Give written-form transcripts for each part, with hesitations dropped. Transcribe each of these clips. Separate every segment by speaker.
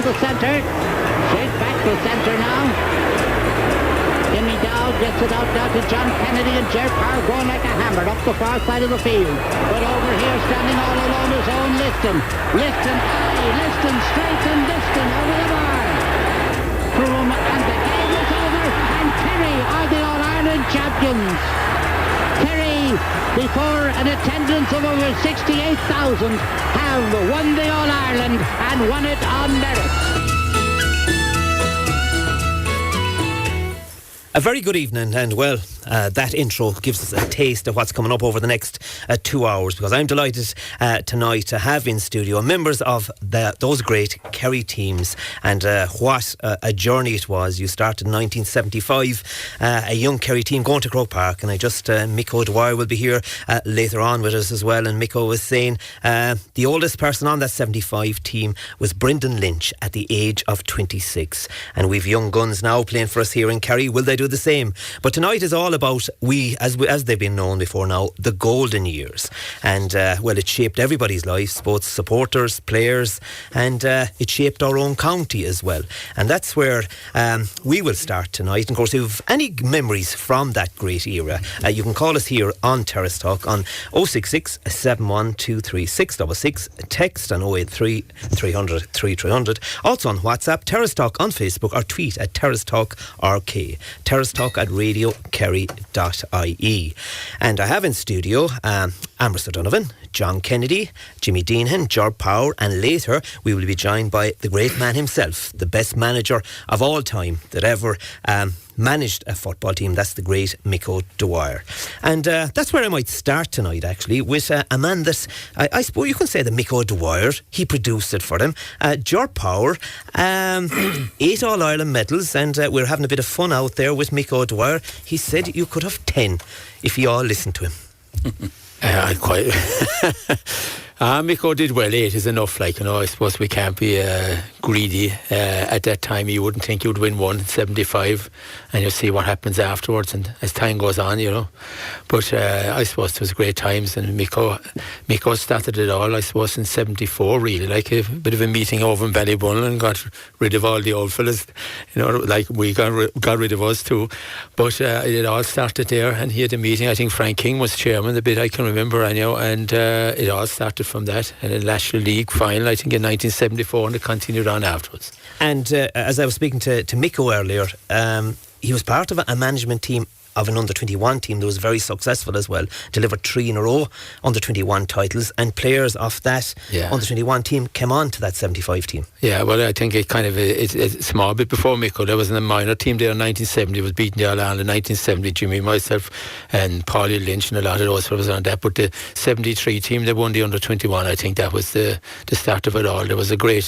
Speaker 1: to centre. Straight back to centre now. Jimmy Dowd gets it out now to John Kennedy, and Ger Power going like a hammer up the far side of the field. But over here, standing all alone, is Owen Liston. Liston straight and Liston over the bar. Broom, and the game is over, and Kerry are the All-Ireland champions. Kerry, before an attendance of over 68,000, have won the All-Ireland and won it on merit.
Speaker 2: A very good evening, and that intro gives us a taste of what's coming up over the next 2 hours, because I'm delighted tonight to have in studio members of those great Kerry teams, and what a journey it was. You started in 1975, a young Kerry team going to Croke Park, and Mick O'Dwyer will be here later on with us as well. And Mick was saying the oldest person on that 75 team was Brendan Lynch at the age of 26, and we've young guns now playing for us here in Kerry. Will they do the same? But tonight is all about as they've been known before now, the golden years, and it shaped everybody's lives, both supporters, players, and it shaped our own county as well. And that's where we will start tonight. And of course, if you have any memories from that great era, you can call us here on Terrace Talk on 066 7123 666, text on 083 300 3300, also on WhatsApp, Terrace Talk on Facebook, or tweet at Terrace Talk RK, Terrace Talk at radio.kerry.ie. And I have in studio Ambrose O'Donovan, John Kennedy, Jimmy Deenihan, Ger Power, and later we will be joined by the great man himself, the best manager of all time that ever managed a football team. That's the great Mick O'Dwyer. And that's where I might start tonight, actually, with a man that I suppose you can say that Mick O'Dwyer, he produced it for them. Ger Power, 8 All-Ireland medals, and we're having a bit of fun out there with Mick O'Dwyer. He said you could have 10 if you all listened to him.
Speaker 3: Mick did well. 8 is enough, I suppose we can't be greedy. At that time you wouldn't think you'd win 1 in 75, and you'll see what happens afterwards, and as time goes on, but I suppose it was great times, and Mick started it all, I suppose, in 74, really, like a bit of a meeting over in Ballybunnell, and got rid of all the old fellas, like we got rid of us too, but it all started there, and he had a meeting. I think Frank King was chairman, the bit I can remember, and it all started from that, and a National League final, I think, in 1974, and it continued on afterwards.
Speaker 2: And as I was speaking to Mick earlier, he was part of a management team of an under-21 team that was very successful as well, delivered 3 in a row under-21 titles, and players of that under-21 team came on to that 75 team. Yeah,
Speaker 3: well, I think it's a small bit before Mick. There was a minor team there in 1970, was beating the All-Ireland in 1970, Jimmy, myself and Paulie Lynch and a lot of those was on that, but the 73 team that won the under-21, I think that was the start of it all. There was a great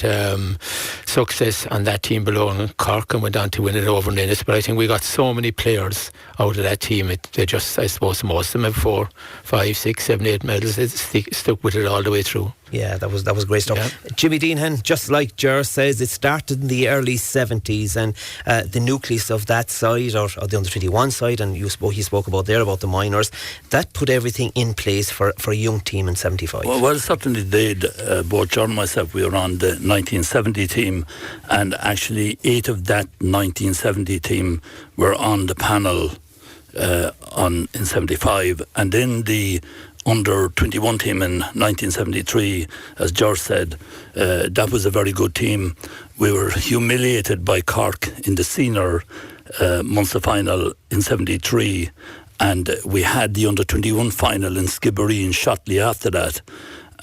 Speaker 3: success on that team below in Cork, and went on to win it over in Ennis, but I think we got so many players out of that team. They just, I suppose, most of them have 4, 5, 6, 7, 8 medals. It stuck with it all the way through.
Speaker 2: Yeah, that was great stuff. Yeah. Jimmy Deenihan, just like Ger says, it started in the early 70s, and the nucleus of that side, or the under-21 side, and he spoke about the minors, that put everything in place for a young team in 75.
Speaker 4: Well, certainly did. Both Ger and myself, we were on the 1970 team, and actually 8 of that 1970 team were on the panel in 75, and then the under-21 team in 1973, as Ger said, that was a very good team. We were humiliated by Cork in the senior Munster final in 73, and we had the under-21 final in Skibbereen and Shotley after that.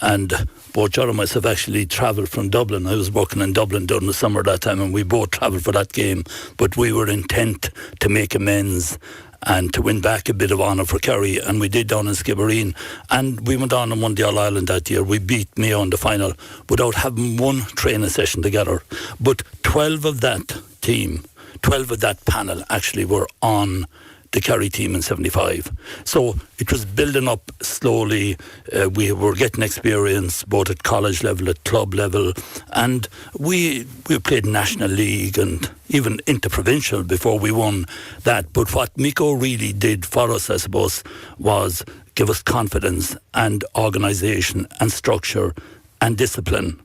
Speaker 4: And both Ger and myself actually travelled from Dublin. I was working in Dublin during the summer that time, and we both travelled for that game, but we were intent to make amends and to win back a bit of honour for Kerry, and we did down in Skibbereen, and we went on and won the All-Ireland that year. We beat Mayo in the final without having one training session together, but 12 of that panel actually were on the Kerry team in 75. So it was building up slowly. We were getting experience both at college level, at club level, and we played National League and even interprovincial before we won that. But what Mick really did for us, I suppose, was give us confidence and organisation and structure and discipline.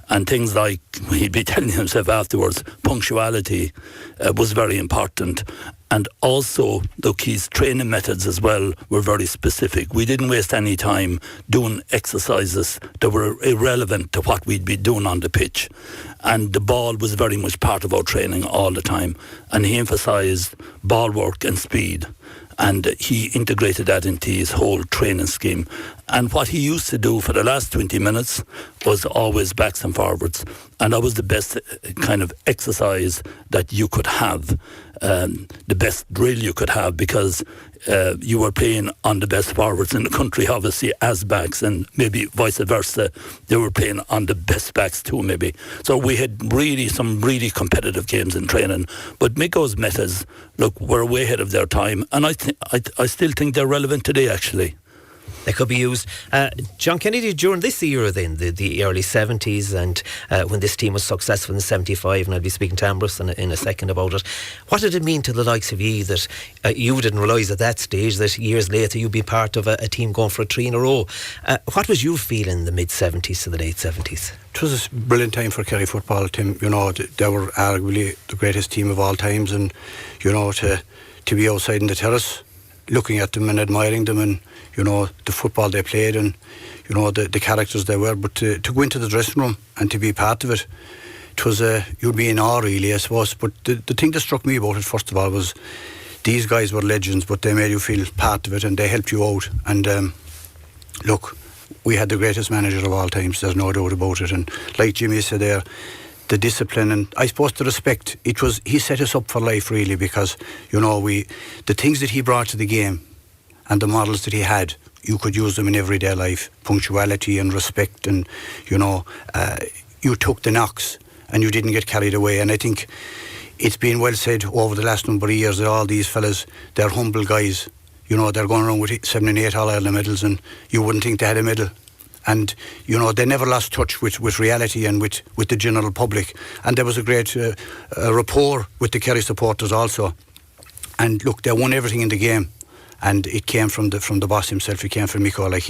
Speaker 4: And things like, he'd be telling himself afterwards, punctuality was very important. And also, look, his training methods as well were very specific. We didn't waste any time doing exercises that were irrelevant to what we'd be doing on the pitch. And the ball was very much part of our training all the time. And he emphasised ball work and speed. And he integrated that into his whole training scheme. And what he used to do for the last 20 minutes was always backs and forwards. And that was the best kind of exercise that you could have, the best drill you could have, because you were playing on the best forwards in the country, obviously, as backs, and maybe vice versa. They were playing on the best backs too, maybe. So we had some really competitive games in training. But Micko's methods, look, were way ahead of their time. And I still think they're relevant today, actually.
Speaker 2: They could be used. John Kennedy, during this era then, the early 70s, and when this team was successful in 75, and I'll be speaking to Ambrose in a second about it, what did it mean to the likes of you that you didn't realise at that stage that years later you'd be part of a team going for a 3 in a row? What was you feeling in the mid-70s to the late 70s?
Speaker 5: It was a brilliant time for Kerry football, Tim. You know, they were arguably the greatest team of all times, and, you know, to be outside in the terrace, looking at them and admiring them, and, you know, the football they played, and, you know, the characters they were, but to go into the dressing room and to be part of it, it was you'd be in awe, really, I suppose. But the thing that struck me about it, first of all, was these guys were legends, but they made you feel part of it, and they helped you out. And look, we had the greatest manager of all times, there's no doubt about it. And like Jimmy said there, the discipline, and I suppose the respect, he set us up for life, really, because, you know, the things that he brought to the game and the models that he had, you could use them in everyday life. Punctuality and respect, and, you know, you took the knocks and you didn't get carried away. And I think it's been well said over the last number of years that all these fellas, they're humble guys. You know, they're going around with 7 and 8 All-Ireland medals, and you wouldn't think they had a medal. And, you know, they never lost touch with reality and with the general public. And there was a great rapport with the Kerry supporters also. And look, they won everything in the game. And it came from the boss himself. It came from Micko. Like,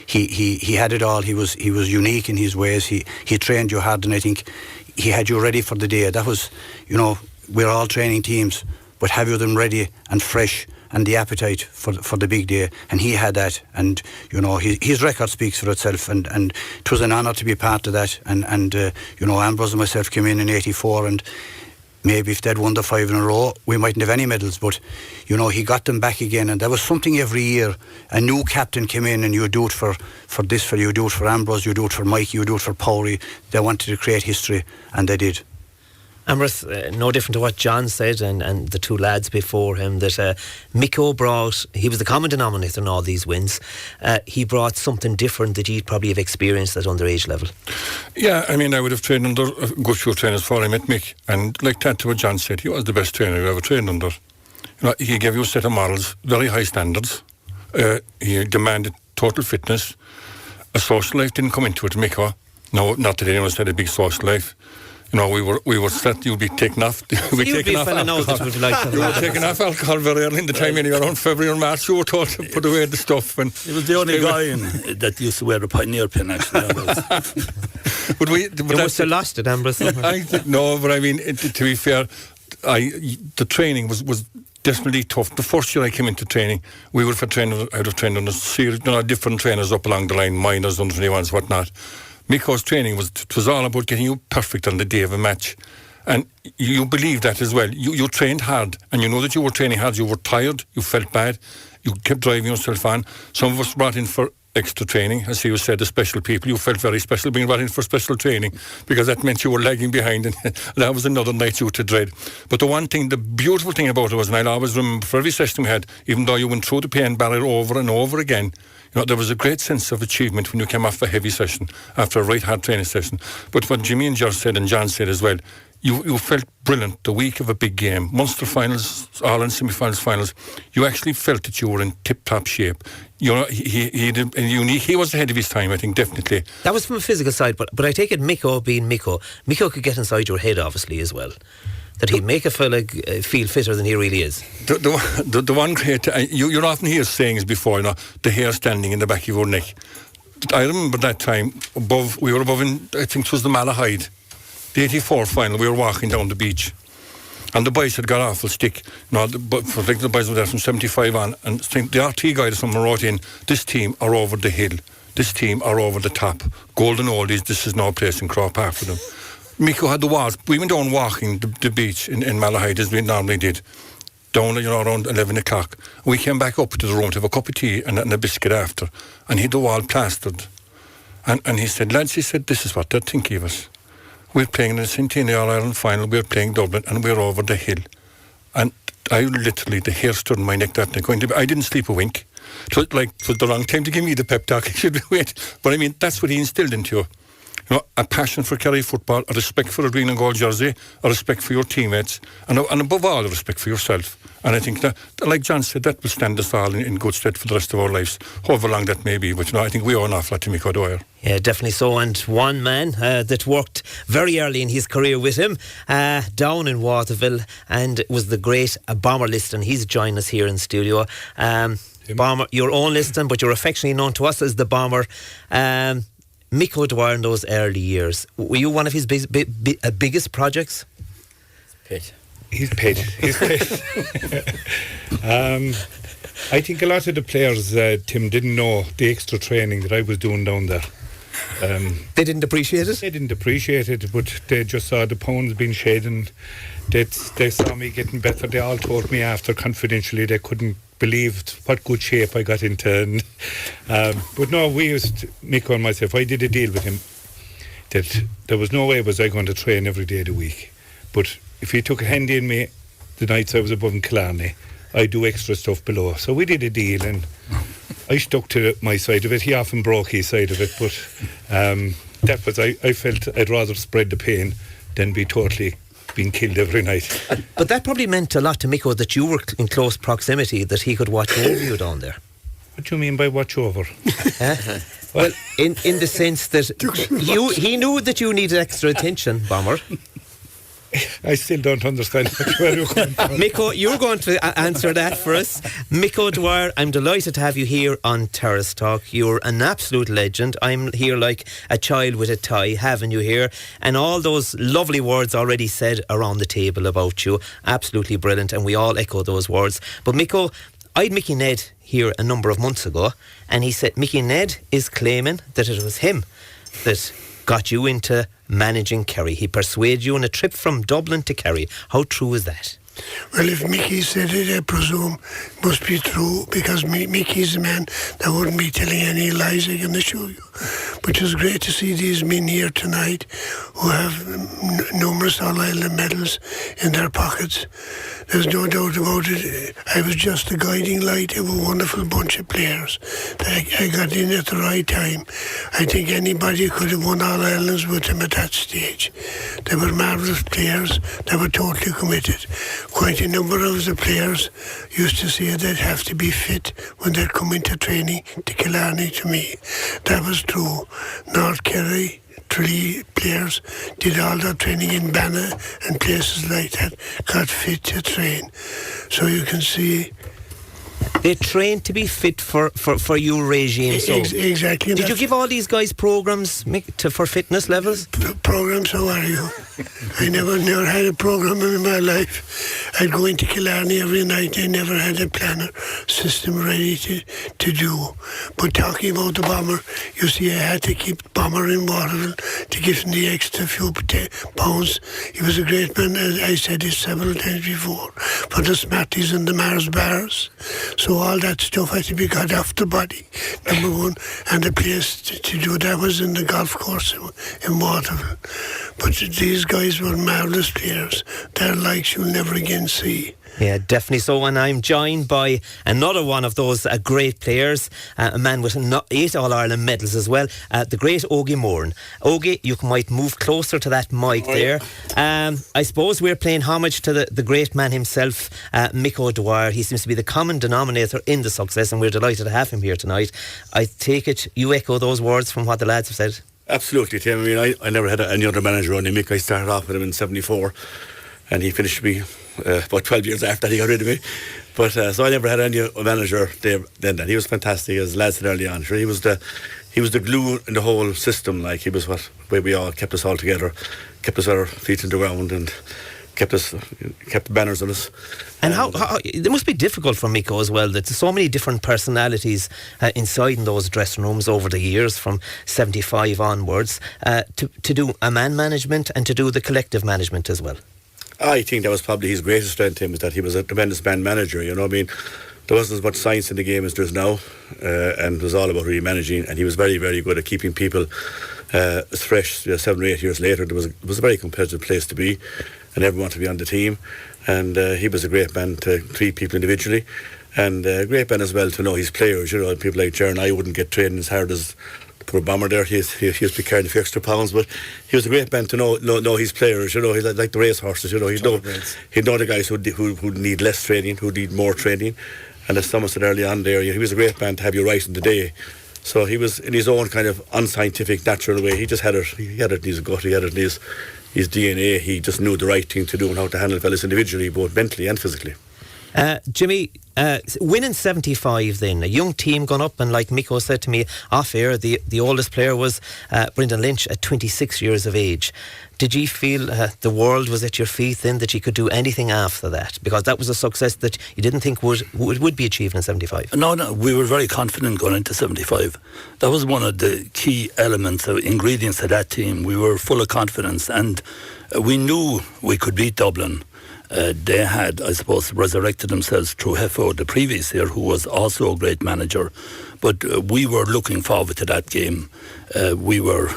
Speaker 5: he had it all. He was unique in his ways. He trained you hard, and I think he had you ready for the day. That was, you know, we're all training teams, but have you them ready and fresh and the appetite for the big day? And he had that. And, you know, his record speaks for itself. And it was an honour to be part of that. And you know, Ambrose and myself came in 84, and maybe if they'd won the 5 in a row, we mightn't have any medals, but, you know, he got them back again. And there was something every year. A new captain came in, and you do it for this fella, you do it for Ambrose, you do it for Mike, you do it for Power. They wanted to create history, and they did.
Speaker 2: Ambrose, no different to what John said and the two lads before him, that Micko brought, he was the common denominator in all these wins. He brought something different that you'd probably have experienced at underage level.
Speaker 6: Yeah, I mean, I would have trained under a good few trainers before I met Mick, and like that to what John said, he was the best trainer I ever trained under. You know, he gave you a set of models, very high standards. He demanded total fitness. A social life didn't come into it, Micko. No, not that anyone had a big social life. You know, we were set. You'd be taken off.
Speaker 2: You'd be a fella now that would like
Speaker 6: you were taken off alcohol very early in the time. Anyway, around February or March, you were told to put away the stuff. And
Speaker 4: he was the only guy that used to wear a pioneer pin, actually.
Speaker 2: But must have lost it, Ambrose.
Speaker 6: No, but I mean, to be fair, the training was definitely tough. The first year I came into training, we would have trained. I'd have trained under different trainers up along the line, minors, under 21s, whatnot. Micko's training was all about getting you perfect on the day of a match. And you believe that as well. You trained hard, and you know that you were training hard. You were tired, you felt bad, you kept driving yourself on. Some of us brought in for extra training, as he was said, the special people. You felt very special being brought in for special training, because that meant you were lagging behind, and that was another night you to dread. But the beautiful thing about it was, and I'll always remember, for every session we had, even though you went through the pain barrier over and over again, you know, there was a great sense of achievement when you came off a heavy session, after a right hard training session. But what Jimmy and Ger said, and John said as well, you felt brilliant the week of a big game, Munster finals, Ireland semi-finals, finals. You actually felt that you were in tip-top shape. You know, he was ahead of his time, I think, definitely.
Speaker 2: That was from a physical side, but I take it Micko being Micko could get inside your head, obviously, as well. That he'd make a fella feel fitter than he really is.
Speaker 6: The one great, you'll often hear sayings before, you know, the hair standing in the back of your neck. I remember that time, we were above in, I think it was the Malahide, the 84 final, we were walking down the beach. And the boys had got awful stick. The boys were there from 75 on, and the RT guy someone wrote in, this team are over the hill, this team are over the top. Golden Oldies, this is no place in Crow Park for them. Miko had the walls. We went down walking the beach in Malahide as we normally did, down around 11 o'clock. We came back up to the room to have a cup of tea and a biscuit after, and he had the wall plastered. And he said, lads, he said, this is what they're thinking of us. We're playing in the Centennial All-Ireland final, we're playing Dublin, and we're over the hill. And I literally, the hair stood on my neck that night. I didn't sleep a wink. It was the wrong time to give me the pep talk. I should wait. But I mean, that's what he instilled into you. A passion for Kerry football, a respect for a green and gold jersey, a respect for your teammates, and above all, a respect for yourself. And I think that, like John said, that will stand us all in good stead for the rest of our lives, however long that may be. But I think we owe an awful lot to Mick O'Dwyer.
Speaker 2: Yeah, definitely so. And one man that worked very early in his career with him down in Waterville, and it was the great Bomber Liston. He's joined us here in studio. Bomber, your own Liston, but you're affectionately known to us as the Bomber. Mick O'Dwyer in those early years, were you one of his biggest projects?
Speaker 7: He's paid. I think a lot of the players, Tim, didn't know the extra training that I was doing down there.
Speaker 2: They didn't appreciate it?
Speaker 7: They didn't appreciate it, but they just saw the pounds being shed, and they saw me getting better. They all told me after confidentially they couldn't believe what good shape I got into. But no, we used, Mick and myself, I did a deal with him that there was no way was I going to train every day of the week. But if he took a hand in me the nights I was above in Killarney, I'd do extra stuff below. So we did a deal, and I stuck to my side of it. He often broke his side of it, but that was, I felt I'd rather spread the pain than be totally being killed every night.
Speaker 2: But that probably meant a lot to Mick, that you were in close proximity, that he could watch over you down there.
Speaker 7: What do you mean by watch over?
Speaker 2: Well, in the sense that he knew that you needed extra attention, Bomber.
Speaker 7: I still don't understand where you're going from.
Speaker 2: Mick, you're going to answer that for us. Mick O'Dwyer, I'm delighted to have you here on Terrace Talk. You're an absolute legend. I'm here like a child with a tie, having you here. And all those lovely words already said around the table about you. Absolutely brilliant, and we all echo those words. But Mick, I had Mickey Ned here a number of months ago, and he said Mickey Ned is claiming that it was him that got you into managing Kerry. He persuaded you on a trip from Dublin to Kerry. How true is that?
Speaker 8: Well, if Mickey said it, I presume it must be true, because Mickey's a man that wouldn't be telling any lies, I can assure you. But it's great to see these men here tonight who have numerous All-Ireland medals in their pockets. There's no doubt about it. I was just a guiding light of a wonderful bunch of players that I got in at the right time. I think anybody could have won All-Irelands with them at that stage. They were marvellous players. They were totally committed. Quite a number of the players used to say they'd have to be fit when they'd come into training to Killarney to me. That was true. North Kerry, 3 players did all their training in Banna and places like that, got fit to train. So you can see...
Speaker 2: They trained to be fit for your regime. So
Speaker 8: exactly.
Speaker 2: Did you give all these guys programs for fitness levels?
Speaker 8: Programs, how are you? I never had a program in my life. I'd go into Killarney every night. I never had a planner system ready to do. But talking about the Bomber, you see, I had to keep Bomber in Waterville to give him the extra few pounds. He was a great man, as I said it several times before, for the Smarties and the Mars bars. So all that stuff had to be got off the body, number one. And the place to do that was in the golf course in Waterville. But these guys were marvellous players. Their likes you'll never again see.
Speaker 2: Yeah, definitely so. And I'm joined by another one of those great players, a man with 8 All-Ireland medals as well, the great Ogie Moran. Ogie, you might move closer to that mic there. I suppose we're paying homage to the great man himself, Mick O'Dwyer. He seems to be the common denominator in the success, and we're delighted to have him here tonight. I take it you echo those words from what the lads have said?
Speaker 9: Absolutely, Tim. I mean, I never had any other manager only Mick. I started off with him in 74, and he finished me about 12 years after that he got rid of me. But so I never had any manager then that. He was fantastic, as lads said early on. Sure, he was the he was the glue in the whole system. Like, he was where we all kept us all together, kept us our feet in the ground, and kept the banners on us.
Speaker 2: And how it must be difficult for Miko as well, that there's so many different personalities inside in those dressing rooms over the years from 75 onwards, to do a man management and to do the collective management as well.
Speaker 9: I think that was probably his greatest strength, him, is that he was a tremendous man manager. You know what I mean? There wasn't as much science in the game as there is now, and it was all about really managing, and he was very, very good at keeping people as fresh. 7 or 8 years later, it was a very competitive place to be, and everyone wanted to be on the team, and he was a great man to treat people individually, and a great man as well to know his players. You know, people like Ger and I wouldn't get training as hard as the poor Bomber there. He used to be carrying a few extra pounds, but he was a great man to know his players. You know, he like the race horses. You know, he'd know the guys who need less training, who need more training. And as someone said early on there, he was a great man to have you right in the day. So he was, in his own kind of unscientific, natural way, he just had it. He had it in his gut, he had it in his DNA. He just knew the right thing to do and how to handle fellas individually, both mentally and physically.
Speaker 2: Jimmy, winning 75 then, a young team gone up, and like Miko said to me off air, the oldest player was Brendan Lynch at 26 years of age. Did you feel the world was at your feet then, that you could do anything after that? Because that was a success that you didn't think would be achieved in 75.
Speaker 4: No, we were very confident going into 75. That was one of the key elements, ingredients of that team. We were full of confidence, and we knew we could beat Dublin. They had, I suppose, resurrected themselves through Heffo the previous year, who was also a great manager. But we were looking forward to that game. We were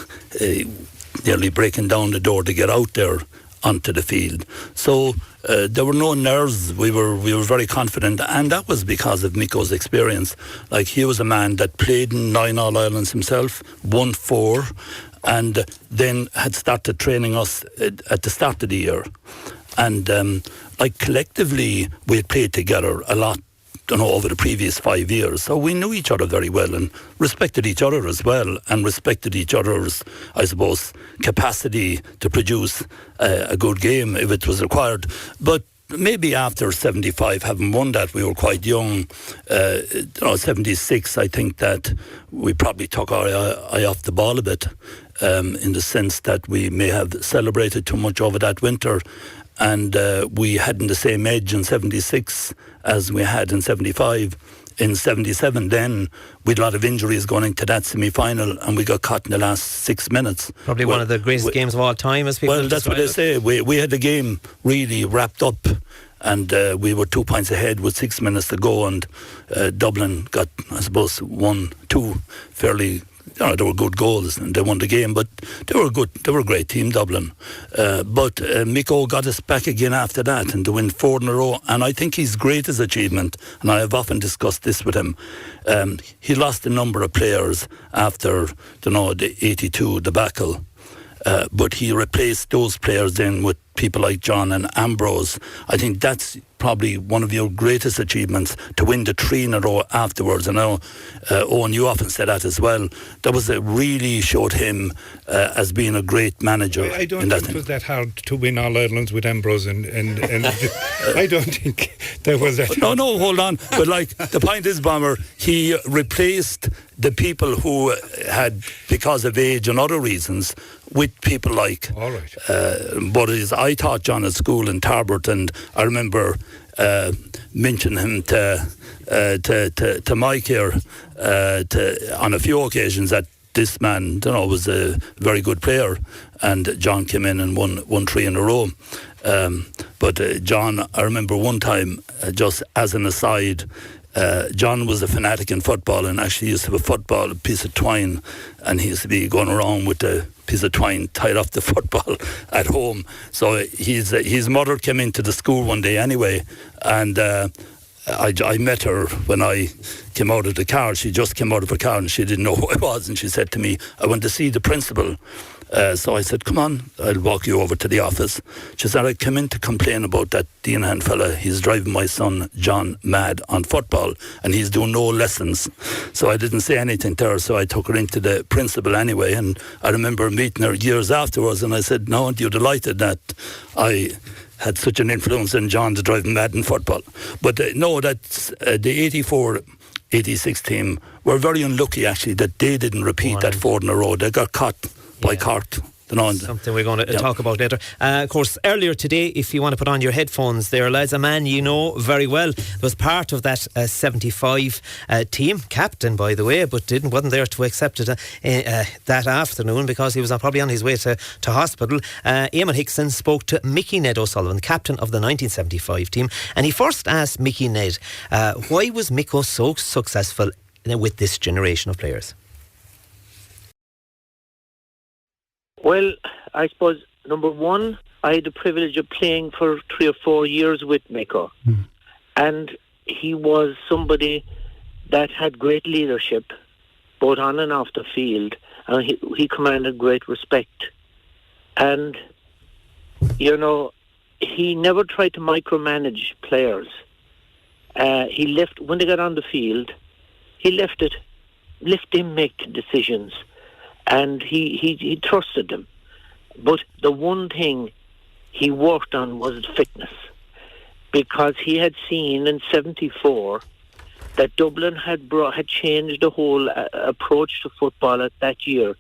Speaker 4: nearly breaking down the door to get out there onto the field. So there were no nerves. We were very confident, and that was because of Miko's experience. Like, he was a man that played in 9 All-Irelands himself, won 4, and then had started training us at the start of the year. And like, collectively, we had played together a lot, over the previous 5 years. So we knew each other very well and respected each other as well, and respected each other's, I suppose, capacity to produce a good game if it was required. But maybe after 75, having won that, we were quite young. 76, I think that we probably took our eye off the ball a bit, in the sense that we may have celebrated too much over that winter. And we hadn't the same edge in 76 as we had in 75. In 77 then, we had a lot of injuries going into that semi-final, and we got caught in the last 6 minutes.
Speaker 2: Probably one of the greatest games of all time, as people
Speaker 4: that's what they say. We had the game really wrapped up, and we were 2 points ahead with 6 minutes to go, and Dublin got, I suppose, 1-2 fairly. They were good goals and they won the game, but they were good. They were a great team, Dublin. But Miko got us back again after that, and to win 4 in a row. And I think his greatest achievement, and I have often discussed this with him, he lost a number of players after the 82 debacle. But he replaced those players then with people like John and Ambrose. I think that's probably one of your greatest achievements, to win the 3 in a row afterwards. I know, Owen, you often said that as well. That was really showed him as being a great manager.
Speaker 7: I don't think it was that hard to win All Irelands with Ambrose, and I don't think there was that.
Speaker 4: No, hold on. But like, the point is, Bomber, he replaced the people who had, because of age and other reasons, with people like.
Speaker 7: All right.
Speaker 4: But I taught John at school in Tarbert, and I remember mentioning him to Mike here on a few occasions, that this man, was a very good player, and John came in and won 3 in a row. But John, I remember one time, just as an aside, John was a fanatic in football, and actually used to have a piece of twine, and he used to be going around with the piece of twine tied off the football at home. So his mother came into the school one day anyway, and I met her when I came out of the car. She just came out of her car and she didn't know who I was, and she said to me, "I went to see the principal." So I said, "Come on, I'll walk you over to the office." She said, "I came in to complain about that Deenihan fella. He's driving my son John mad on football, and he's doing no lessons." So I didn't say anything to her, so I took her into the principal anyway, and I remember meeting her years afterwards, and I said, "No, aren't you delighted that I had such an influence in John to drive him mad in football?" But no, that's the 84 86 team were very unlucky actually that they didn't repeat that 4 in a row. They got caught by Cork.
Speaker 2: Something we're going to talk about later. Of course, earlier today, if you want to put on your headphones there, lads, a man you know very well was part of that 75 team, captain by the way, but wasn't there to accept it that afternoon because he was probably on his way to hospital. Eamon Hickson spoke to Mickey Ned O'Sullivan, captain of the 1975 team, and he first asked Mickey Ned, why was Mick so successful with this generation of players?
Speaker 10: Well, I suppose, number one, I had the privilege of playing for 3 or 4 years with Mick. And he was somebody that had great leadership, both on and off the field, and he commanded great respect. And, you know, he never tried to micromanage players. He left, when they got on the field, he let them make decisions. And he trusted them. But the one thing he worked on was fitness. Because he had seen in 74 that Dublin had changed the whole approach to football at that year.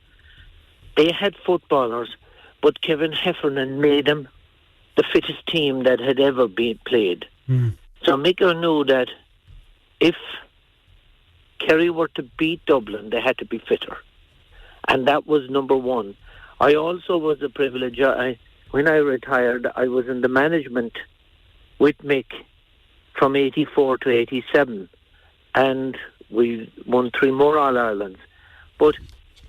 Speaker 10: They had footballers, but Kevin Heffernan made them the fittest team that had ever been played. So Mick knew that if Kerry were to beat Dublin, they had to be fitter. And that was number one. I also was a privilege. When I retired, I was in the management with Mick from 84 to 87. And we won 3 more All-Irelands. But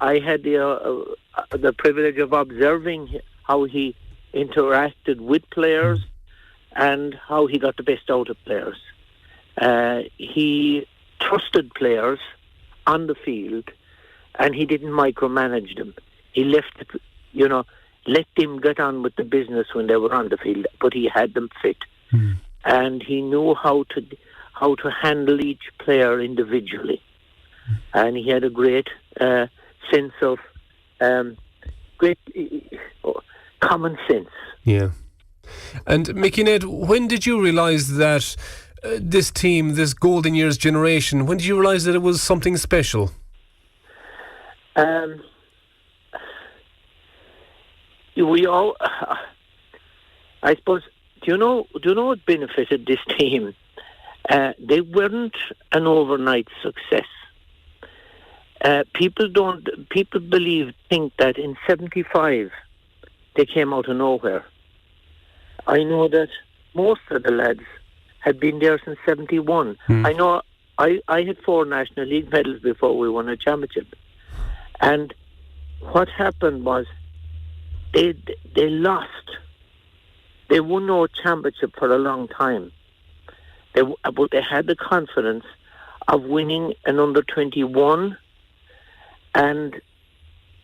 Speaker 10: I had the privilege of observing how he interacted with players and how he got the best out of players. He trusted players on the field, and he didn't micromanage them. He let them get on with the business when they were on the field, but he had them fit. And he knew how to handle each player individually. And he had a great sense of great common sense.
Speaker 11: Yeah. And Mickey Ned, when did you realise that this team, this golden years generation, when did you realise that it was something special?
Speaker 10: We all, I suppose. Do you know what benefited this team? They weren't an overnight success. People think that in 75 they came out of nowhere. I know that most of the lads had been there since 71. I know I had 4 National League medals before we won a championship. And what happened was they lost. They won no championship for a long time. But they had the confidence of winning an under-21. And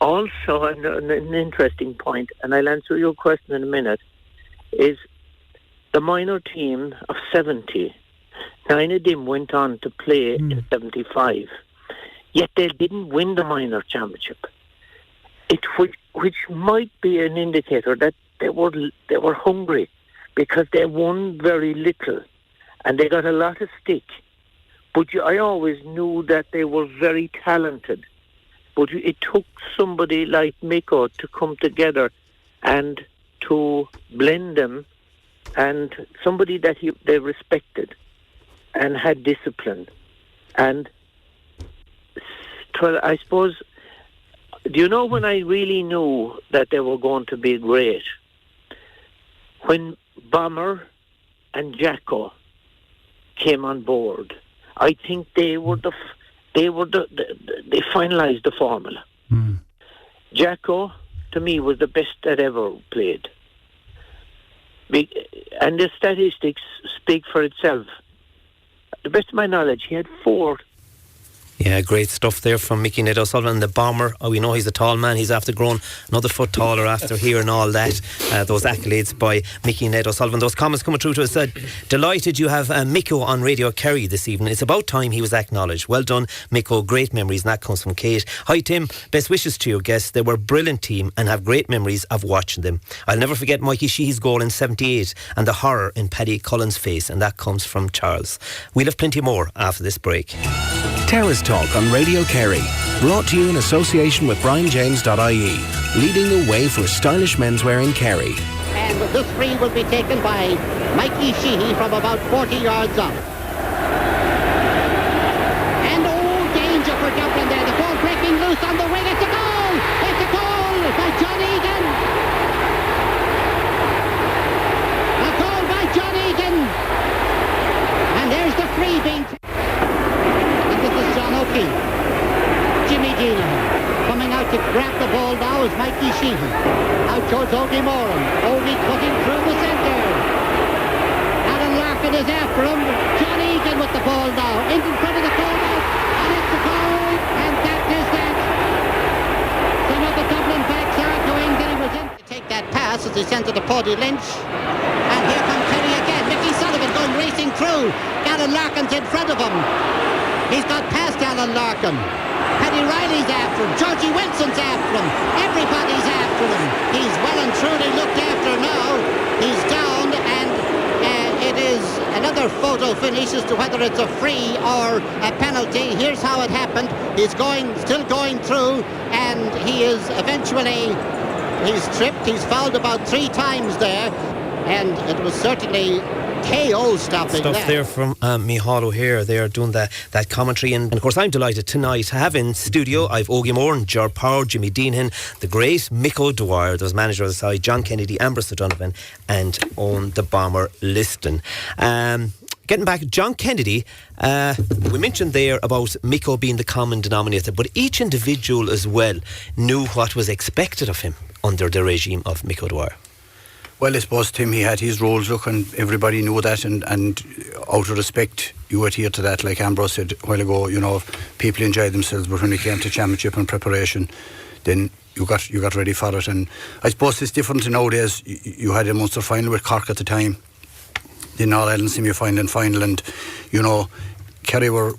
Speaker 10: also, an interesting point, and I'll answer your question in a minute, is the minor team of 70. 9 of them went on to play in 75. Yet they didn't win the minor championship. Which might be an indicator that they were hungry, because they won very little and they got a lot of stick. But I always knew that they were very talented. But it took somebody like Mick to come together and to blend them, and somebody that they respected and had discipline. And I suppose, do you know when I really knew that they were going to be great? When Bomber and Jacko came on board. I think they finalised the formula. Jacko, to me, was the best that ever played. And the statistics speak for itself. To the best of my knowledge, he had 4
Speaker 2: Yeah, great stuff there from Mickey Ned O'Sullivan, the bomber. Oh, we know he's a tall man. He's after grown another foot taller after hearing all that. Those accolades by Mickey Ned O'Sullivan. Those comments coming through to us. Delighted you have Micko on Radio Kerry this evening. It's about time he was acknowledged. Well done, Micko. Great memories. And that comes from Kate. Hi, Tim. Best wishes to your guests. They were a brilliant team and have great memories of watching them. I'll never forget Mikey Sheehy's goal in 78 and the horror in Paddy Cullen's face. And that comes from Charles. We'll have plenty more after this break.
Speaker 12: Terrace Talk on Radio Kerry. Brought to you in association with BrianJames.ie. Leading the way for stylish menswear in Kerry.
Speaker 1: And this free will be taken by Mikey Sheehy from about 40 yards up. And danger for Dublin there. The ball breaking loose on the wing. It's a goal! It's a goal by John Egan. A goal by John Egan. And there's the free being Jimmy Deenihan coming out to grab the ball now is Mikey Sheehy. Out towards Ogie Moran. Ogie cutting through the centre. Alan Larkin is after him. John Egan with the ball now. In front of the corner. And it's a goal. And that is that. Some of the Dublin backs are arguing that he was in to take that pass as he sends it to Paddy Lynch. And here comes Kerry again. Mickey Sullivan going racing through. Alan Larkin's in front of him. He's got past Alan Larkin. Paddy Riley's after him. Georgie Wilson's after him. Everybody's after him. He's well and truly looked after now. He's down, and it is another photo finish as to whether it's a free or a penalty. Here's how it happened. He's still going through, and he is eventually, he's tripped. He's fouled about 3 times there, and it was certainly KO stopping
Speaker 2: stuff
Speaker 1: that.
Speaker 2: There from Micheál O'Hare. They are doing that commentary, and of course I'm delighted tonight to have in studio I've Ogie Moran, Ger Power, Jimmy Deenihan, the great Mick O'Dwyer, there was manager of the side, John Kennedy, Ambrose O'Donovan and Eoin the Bomber Liston. Getting back, John Kennedy, we mentioned there about Micko being the common denominator, but each individual as well knew what was expected of him under the regime of Mick O'Dwyer.
Speaker 5: Well, I suppose, Tim, he had his roles, look, and everybody knew that, and out of respect, you adhere to that. Like Ambrose said a while ago, you know, people enjoyed themselves, but when it came to championship and preparation, then you got ready for it. And I suppose it's different nowadays. You had a Munster final with Cork at the time, then All-Ireland semi-final and final, and, you know, Kerry were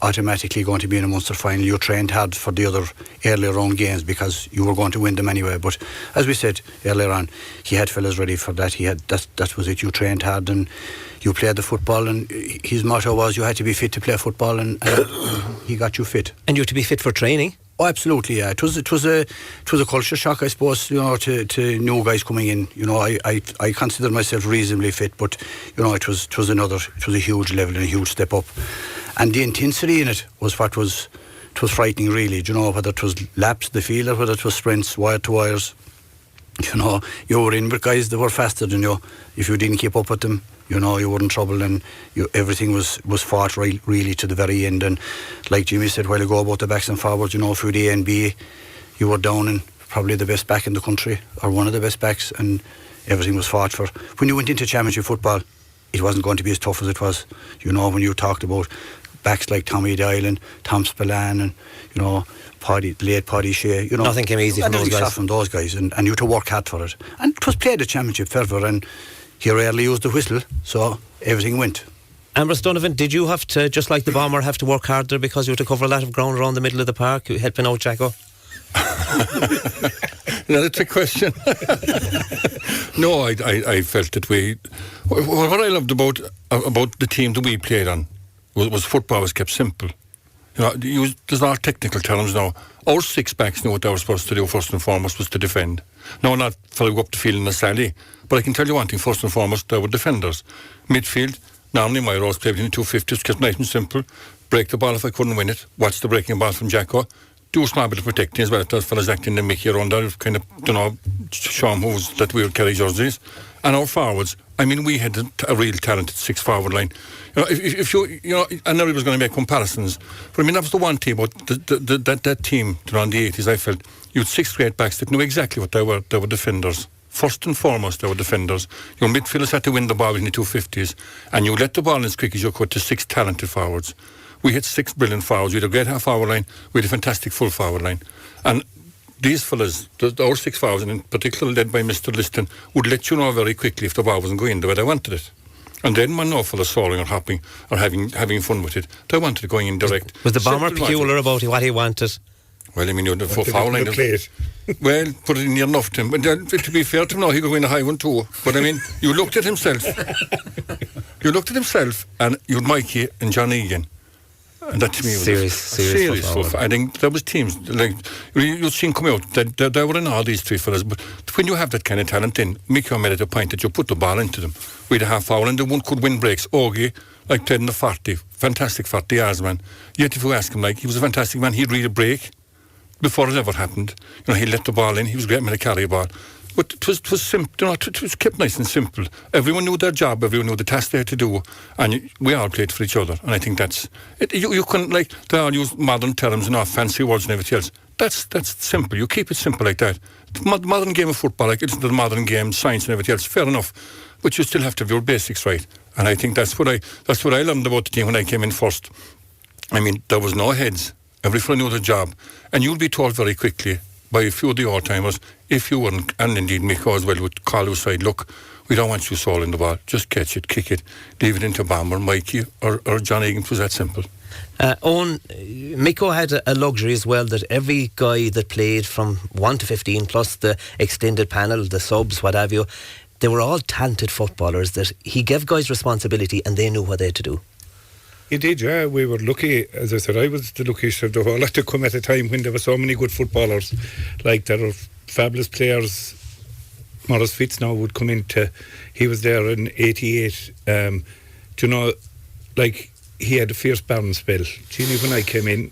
Speaker 5: automatically going to be in a Munster final. You trained hard for the other earlier round games because you were going to win them anyway. But as we said earlier on, he had fellas ready for that. He had that was it. You trained hard and you played the football. And his motto was you had to be fit to play football, and he got you fit.
Speaker 2: And you had to be fit for training.
Speaker 5: Oh, absolutely, yeah. It was a culture shock, I suppose, you know, to new guys coming in. You know, I consider myself reasonably fit, but you know, it was a huge level and a huge step up. And the intensity in it was frightening, really. You know, whether it was laps the field or whether it was sprints, wire to wires. You know, you were in with guys that were faster than you. If you didn't keep up with them, you know, you were in trouble, and everything was fought really to the very end. And like Jimmy said a while ago about the backs and forwards, you know, through the NBA, you were down in probably the best back in the country, or one of the best backs, and everything was fought for. When you went into championship football, it wasn't going to be as tough as it was. You know, when you talked about backs like Tommy Doyle and Tom Spillane and, you know, late Paddy Shea, you know,
Speaker 2: nothing came easy from those guys.
Speaker 5: And you had to work hard for it. And it was played at championship fervour, and he rarely used the whistle, so everything went.
Speaker 2: Ambrose O'Donovan, did you have to, just like the Bomber, have to work harder because you had to cover a lot of ground around the middle of the park, helping out Jacko?
Speaker 6: Not a trick question. No, I felt that what I loved about the team that we played on was football was kept simple. You know, there's not technical terms now. Our 6 backs knew what they were supposed to do first and foremost was to defend. No, not follow up the field in a sally. But I can tell you one thing, first and foremost, they were defenders. Midfield, normally my roles played in the 250s, kept nice and simple. Break the ball if I couldn't win it. Watch the breaking ball from Jacko. Do a small bit of protecting as well. Those fellas acting the Mickey around there, kind of, you know, show them who's that we would carry jerseys. And our forwards, I mean, we had a real talented 6 forward line. You know, if you know, I know he was going to make comparisons, but I mean, that was the one team about that team around the 80s. I felt you had 6 great backs that knew exactly what they were. They were defenders. First and foremost, they were defenders. Your midfielders had to win the ball in the 250s, and you let the ball in as quick as you could to 6 talented forwards. We had 6 brilliant forwards. We had a great half-forward line. We had a fantastic full forward line. And these fellas, our 6 forwards, and in particular led by Mr. Liston, would let you know very quickly if the ball wasn't going the way they wanted it. And then when no fellas soaring or hopping or having fun with it, they wanted it going in direct.
Speaker 2: Was the Bomber peculiar about what he wanted?
Speaker 6: Well, I mean, the foul line. Well, put it in near enough to him. But to be fair to him now, he could win a high one too. But I mean, you looked at himself. And you had Mikey and John Egan. And that to me was serious foul. I think there was teams, like, you've seen come out, that they were in all these 3 fellas. But when you have that kind of talent in, Mick made it a point that you put the ball into them. With a half foul, and the one could win breaks. Ogie, like 10 to 40, fantastic 40 yards man. Yet if you ask him, like, he was a fantastic man, he'd read a break before it ever happened. You know, he let the ball in, he was a great man to carry a ball. But it was simple, you know, it was kept nice and simple. Everyone knew their job, everyone knew the task they had to do, and we all played for each other. And I think that's it. You can, like, they all use modern terms and all fancy words and everything else. That's simple. You keep it simple like that. The modern game of football, like it's the modern game, science and everything else, fair enough. But you still have to have your basics right. And I think that's what I learned about the team when I came in first. I mean, there was no heads. Everyone knew the job. And you'll be told very quickly by a few of the old-timers, if you weren't, and indeed Mick as well would call you aside, look, we don't want you soiling the ball, just catch it, kick it, leave it into Bomber, Mikey or John Egan. It was that simple.
Speaker 2: Owen, Mick had a luxury as well, that every guy that played from 1 to 15 plus the extended panel, the subs, what have you, they were all talented footballers that he gave guys responsibility and they knew what they had to do.
Speaker 7: He did, yeah. We were lucky. As I said, I was the luckiest of the whole lot to come at a time when there were so many good footballers. Like, there are fabulous players. Maurice Fitz now would come into... He was there in 88. Do you know, like, he had a fierce balance spell. Genie, when I came in,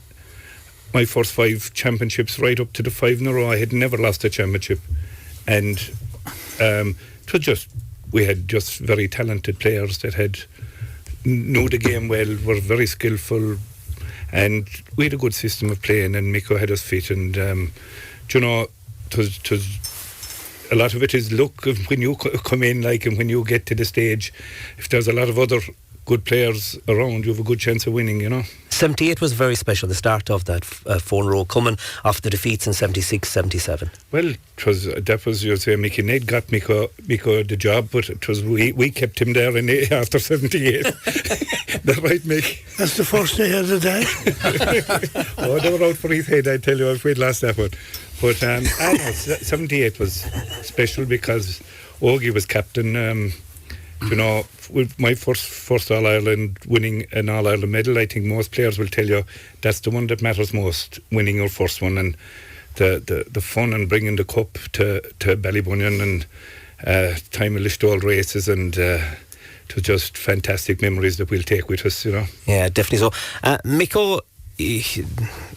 Speaker 7: my first 5 championships, right up to the 5 in a row, I had never lost a championship. And it was just... We had just very talented players that knew the game well, were very skillful, and we had a good system of playing, and Mick had us fit, and you know, it was a lot of it is luck when you come in, like, and when you get to the stage, if there's a lot of other good players around, you have a good chance of winning, you know.
Speaker 2: 78 was very special, the start of that 4 in a row, coming off the defeats in 76, 77.
Speaker 7: Well, that was, you'd say, Mickey Ned got Mick the job, but it was we kept him there after 78. That right, Mick?
Speaker 8: That's the first day of the day.
Speaker 7: Oh, they were out for his head, I tell you, if we'd lost that one. But 78 was special because Ogie was captain. You know, with my first All-Ireland, winning an All-Ireland medal, I think most players will tell you that's the one that matters most, winning your first one, and the fun and bringing the cup to Ballybunion and time of Listowel races, and it was just fantastic memories that we'll take with us, you know.
Speaker 2: Yeah, definitely so. Mick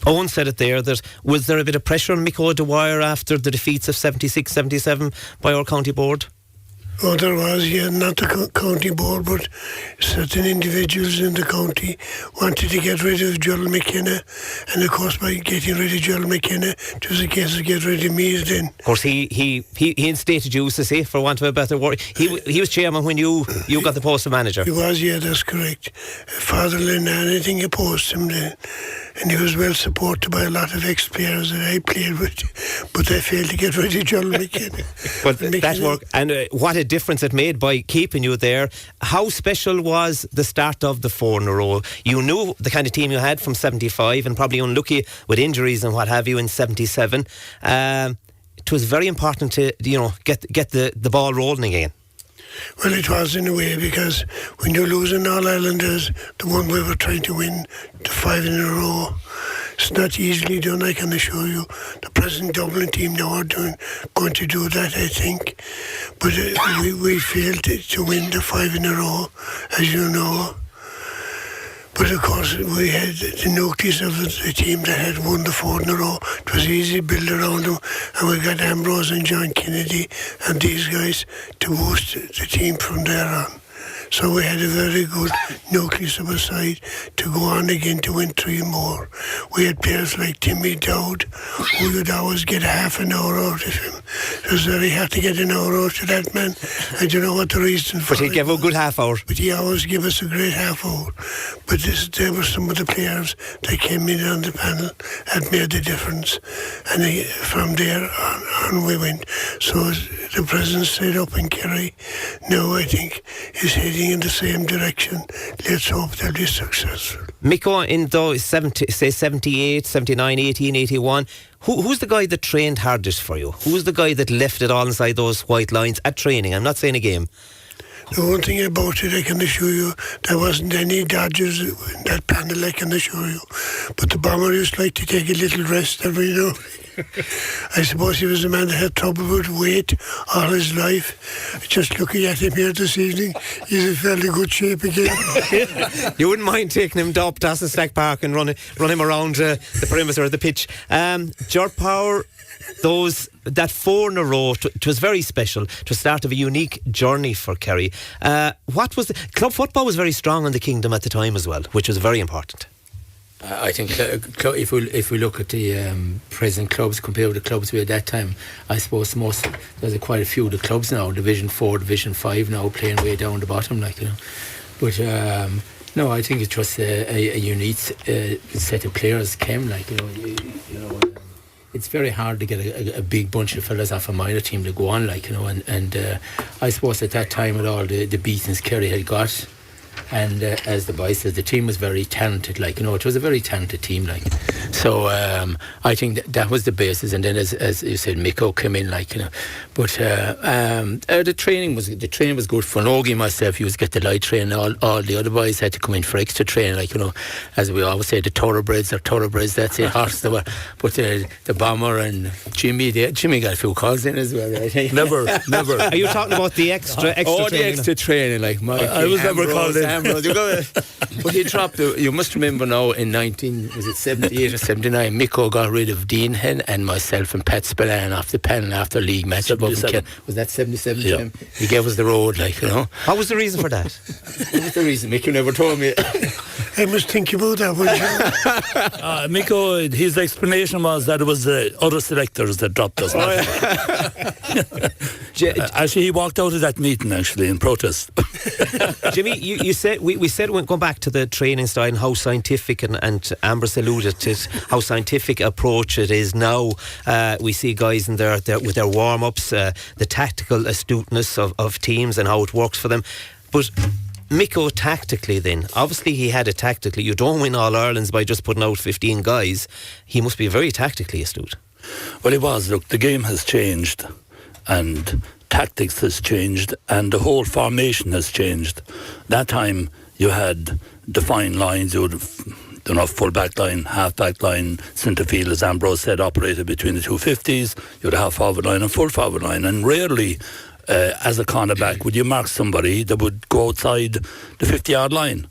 Speaker 2: Owen said it there, that was there a bit of pressure on Mick O'Dwyer after the defeats of 76, 77 by our county board?
Speaker 8: Oh, there was, yeah, not the county board, but certain individuals in the county wanted to get rid of Joel McKenna, and of course by getting rid of Joel McKenna, it was a case of get rid of me then.
Speaker 2: Of course, he instated you, to say, for want of a better word. He was chairman when you got the post of manager.
Speaker 8: He was, yeah, that's correct. Father Linehan, I think, opposed him then. And he was well supported by a lot of ex-players that I played with, but they failed to get rid of Joel McKenna.
Speaker 2: But that worked, and what a difference it made by keeping you there. How special was the start of the 4 in a row? You knew the kind of team you had from 75, and probably unlucky with injuries and what have you in 77. It was very important to, you know, get the ball rolling again.
Speaker 8: Well, it was in a way, because when you lose an All-Ireland as the one we were trying to win, the 5 in a row, it's not easily done, I can assure you. The present Dublin team now are going to do that, I think. But we failed to win the 5 in a row, as you know. But of course, we had the nucleus of the team that had won the 4 in a row. It was easy to build around them, and we got Ambrose and John Kennedy and these guys to boost the team from there on. So we had a very good nucleus of a side to go on again to win 3 more. We had players like Timmy Dowd, who would always get half an hour out of him. It was very hard to get an hour out of that man. I don't know what the reason for it.
Speaker 2: But he gave a good half hour.
Speaker 8: But he always gave us a great half hour. But there were some of the players that came in on the panel that made the difference. And from there on we went. So the present set up in Kerry now, I think, is heading in the same direction. Let's hope they'll be successful.
Speaker 2: Mick, in those 78, 79, 18, 81, who's the guy that trained hardest for you? Who's the guy that left it all inside those white lines at training? I'm not saying a game.
Speaker 8: The one thing about it, I can assure you, there wasn't any dodgers in that panel, I can assure you. But the Bomber used to like to take a little rest every now. I suppose he was a man that had trouble with weight all his life. Just looking at him here this evening, he's in fairly good shape again.
Speaker 2: You wouldn't mind taking him up to Stack Park and run him around the perimeter of the pitch. Ger Power, that 4 in a row, it was very special. It was the start of a unique journey for Kerry. What was club football was very strong in the kingdom at the time as well, which was very important.
Speaker 3: I think if we look at the present clubs compared with the clubs we had at that time, I suppose there's quite a few of the clubs now, Division 4, Division 5 now, playing way down the bottom, like, you know. But no, I think it's just a unique set of players came, like, you know. It's very hard to get a big bunch of fellas off a minor team to go on, like, you know, and I suppose at that time with all the beatings Kerry had got, and as the boy says, the team was very talented, like, you know, it was a very talented team, like. So I think that was the basis, and then as you said, Mick came in, like, you know. But the training was good for Ogie. Myself, he was get the light training. All the other boys had to come in for extra training, like, you know, as we always say, the thoroughbreds. That's it, horse. But the Bomber and Jimmy got a few calls in as well, right?
Speaker 4: Never.
Speaker 2: Are you talking about the extra training?
Speaker 3: The extra training, like
Speaker 4: I was never called in.
Speaker 3: Ambrose, but he dropped you must remember now in 78 or 79, Mick got rid of Deenihan and myself and Pat Spillane off the panel after league match. Was that 77?
Speaker 4: Yeah.
Speaker 3: He gave us the road, like, you know.
Speaker 2: What was the reason for that?
Speaker 3: What was the reason? Mick, you never told me.
Speaker 8: I must think about that one.
Speaker 4: Mick, his explanation was that it was the other selectors that dropped us. Actually, he walked out of that meeting actually in protest.
Speaker 2: Jimmy, you said we said going back to the training style and how scientific and Ambrose alluded to it, how scientific approach it is now. We see guys in there with their warm-ups, the tactical astuteness of teams and how it works for them. But Mick tactically then, obviously he had it tactically. You don't win All Irelands by just putting out 15 guys. He must be very tactically astute.
Speaker 4: Well, it was. Look, the game has changed and tactics has changed and the whole formation has changed. That time you had defined lines. You would, full back line, half back line, centre field, as Ambrose said, operated between the two 50s. You had a half forward line and full forward line, and rarely as a cornerback would you mark somebody that would go outside the 50-yard line.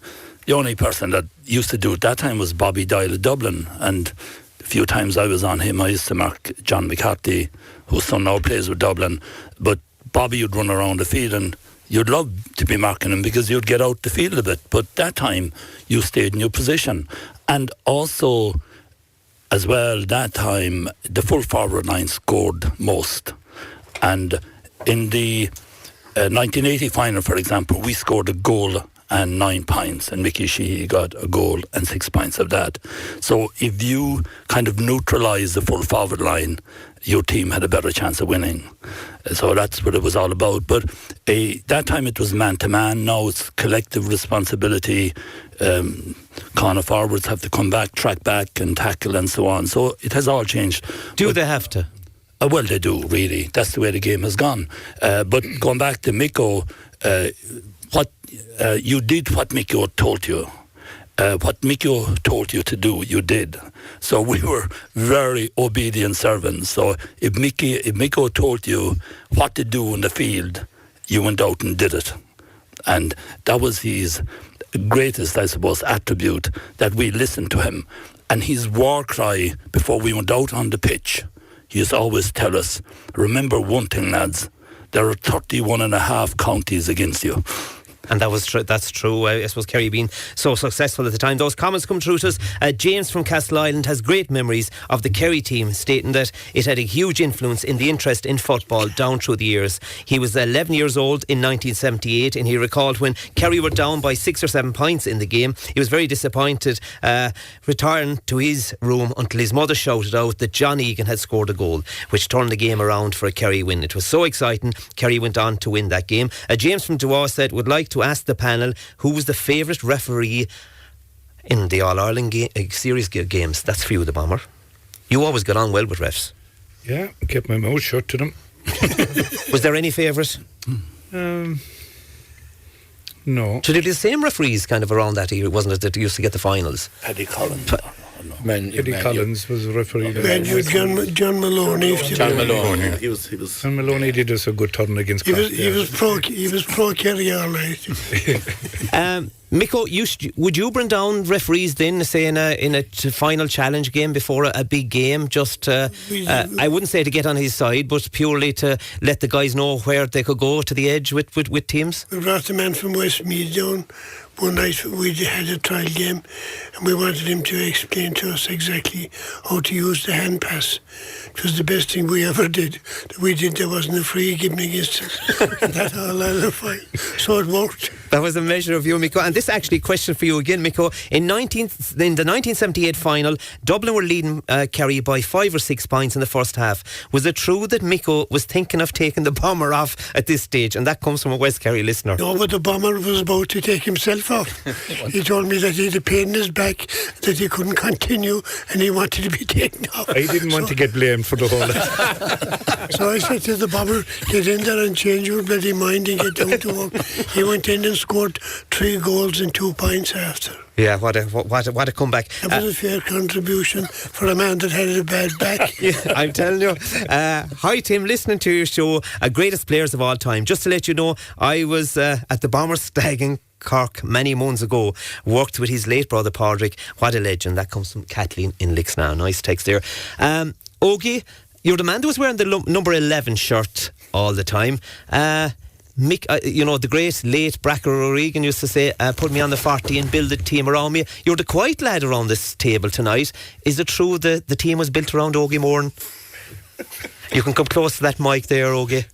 Speaker 4: The only person that used to do it that time was Bobby Doyle of Dublin, and a few times I was on him, I used to mark John McCarthy, whose son now plays with Dublin. But Bobby would run around the field and you'd love to be marking him because you'd get out the field a bit. But that time you stayed in your position. And also, as well, that time the full forward line scored most. And in the 1980 final, for example, we scored a goal and 9 points, and Mickey Sheehy got a goal and 6 points of that. So if you kind of neutralise the full forward line, your team had a better chance of winning. So that's what it was all about. But that time it was man-to-man. Now it's collective responsibility. Corner forwards have to come back, track back and tackle and so on. So it has all changed.
Speaker 2: Do they have to?
Speaker 4: Well, they do, really. That's the way the game has gone. But going back to Mick, you did what Mick told you. What Mick told you to do, you did. So we were very obedient servants. So if Mick told you what to do in the field, you went out and did it. And that was his greatest, I suppose, attribute, that we listened to him. And his war cry before we went out on the pitch, he used to always tell us, remember one thing, lads, there are 31 and a half counties against you.
Speaker 2: And that's true. I suppose Kerry being so successful at the time. Those comments come through to us. James from Castle Island has great memories of the Kerry team, stating that it had a huge influence in the interest in football down through the years. He was 11 years old in 1978, and he recalled when Kerry were down by 6 or 7 points in the game. He was very disappointed, retiring to his room until his mother shouted out that John Egan had scored a goal, which turned the game around for a Kerry win. It was so exciting. Kerry went on to win that game. James from Dewar said, would like to ask the panel who was the favourite referee in the All-Ireland series games. That's for you, the Bomber. You always got on well with refs.
Speaker 7: Yeah, kept my mouth shut to them.
Speaker 2: Was there any favourite?
Speaker 7: No.
Speaker 2: So did the same referees kind of around that year, wasn't it, that used to get the finals?
Speaker 4: Paddy Collins.
Speaker 7: Eddie Collins was a referee.
Speaker 8: John Maloney.
Speaker 4: John Maloney. He was.
Speaker 7: John Maloney did us a good turn against.
Speaker 8: He was pro Kerry, all right.
Speaker 2: Mick, would you bring down referees then, say in a final challenge game before a big game? Just I wouldn't say to get on his side, but purely to let the guys know where they could go to the edge with teams.
Speaker 8: We brought the man from Westmeath down. One night we had a trial game and we wanted him to explain to us exactly how to use the hand pass. It was the best thing we ever did. There wasn't a free given against us. That all out of fine. So it worked.
Speaker 2: That was a measure of you, Mick. And this actually a question for you again, Mick. In the 1978 final, Dublin were leading Kerry by 5 or 6 points in the first half. Was it true that Mick was thinking of taking the Bomber off at this stage? And that comes from a West Kerry listener.
Speaker 8: No, but the Bomber was about to take himself off. He told me that he had a pain in his back, that he couldn't continue, and he wanted to be taken off.
Speaker 7: I didn't want to get blamed for the whole lot.
Speaker 8: So I said to the Bomber, get in there and change your bloody mind and get down to work. He went in and scored 3 goals and 2 points after.
Speaker 2: Yeah, what a comeback.
Speaker 8: That was a fair contribution for a man that had a bad back.
Speaker 2: Yeah, I'm telling you. Hi Tim, listening to your show, Greatest Players of All Time. Just to let you know, I was at the Bombers Stag in Cork many months ago, worked with his late brother Padraig. What a legend. That comes from Kathleen in Licks now. Nice text there. Ogie, you're the man that was wearing the number 11 shirt all the time. Mick, the great late Bracker O'Regan used to say, put me on the 40 and build a team around me. You're the quiet lad around this table tonight. Is it true that the team was built around Ogie Moran? You can come close to that mic there, Ogie.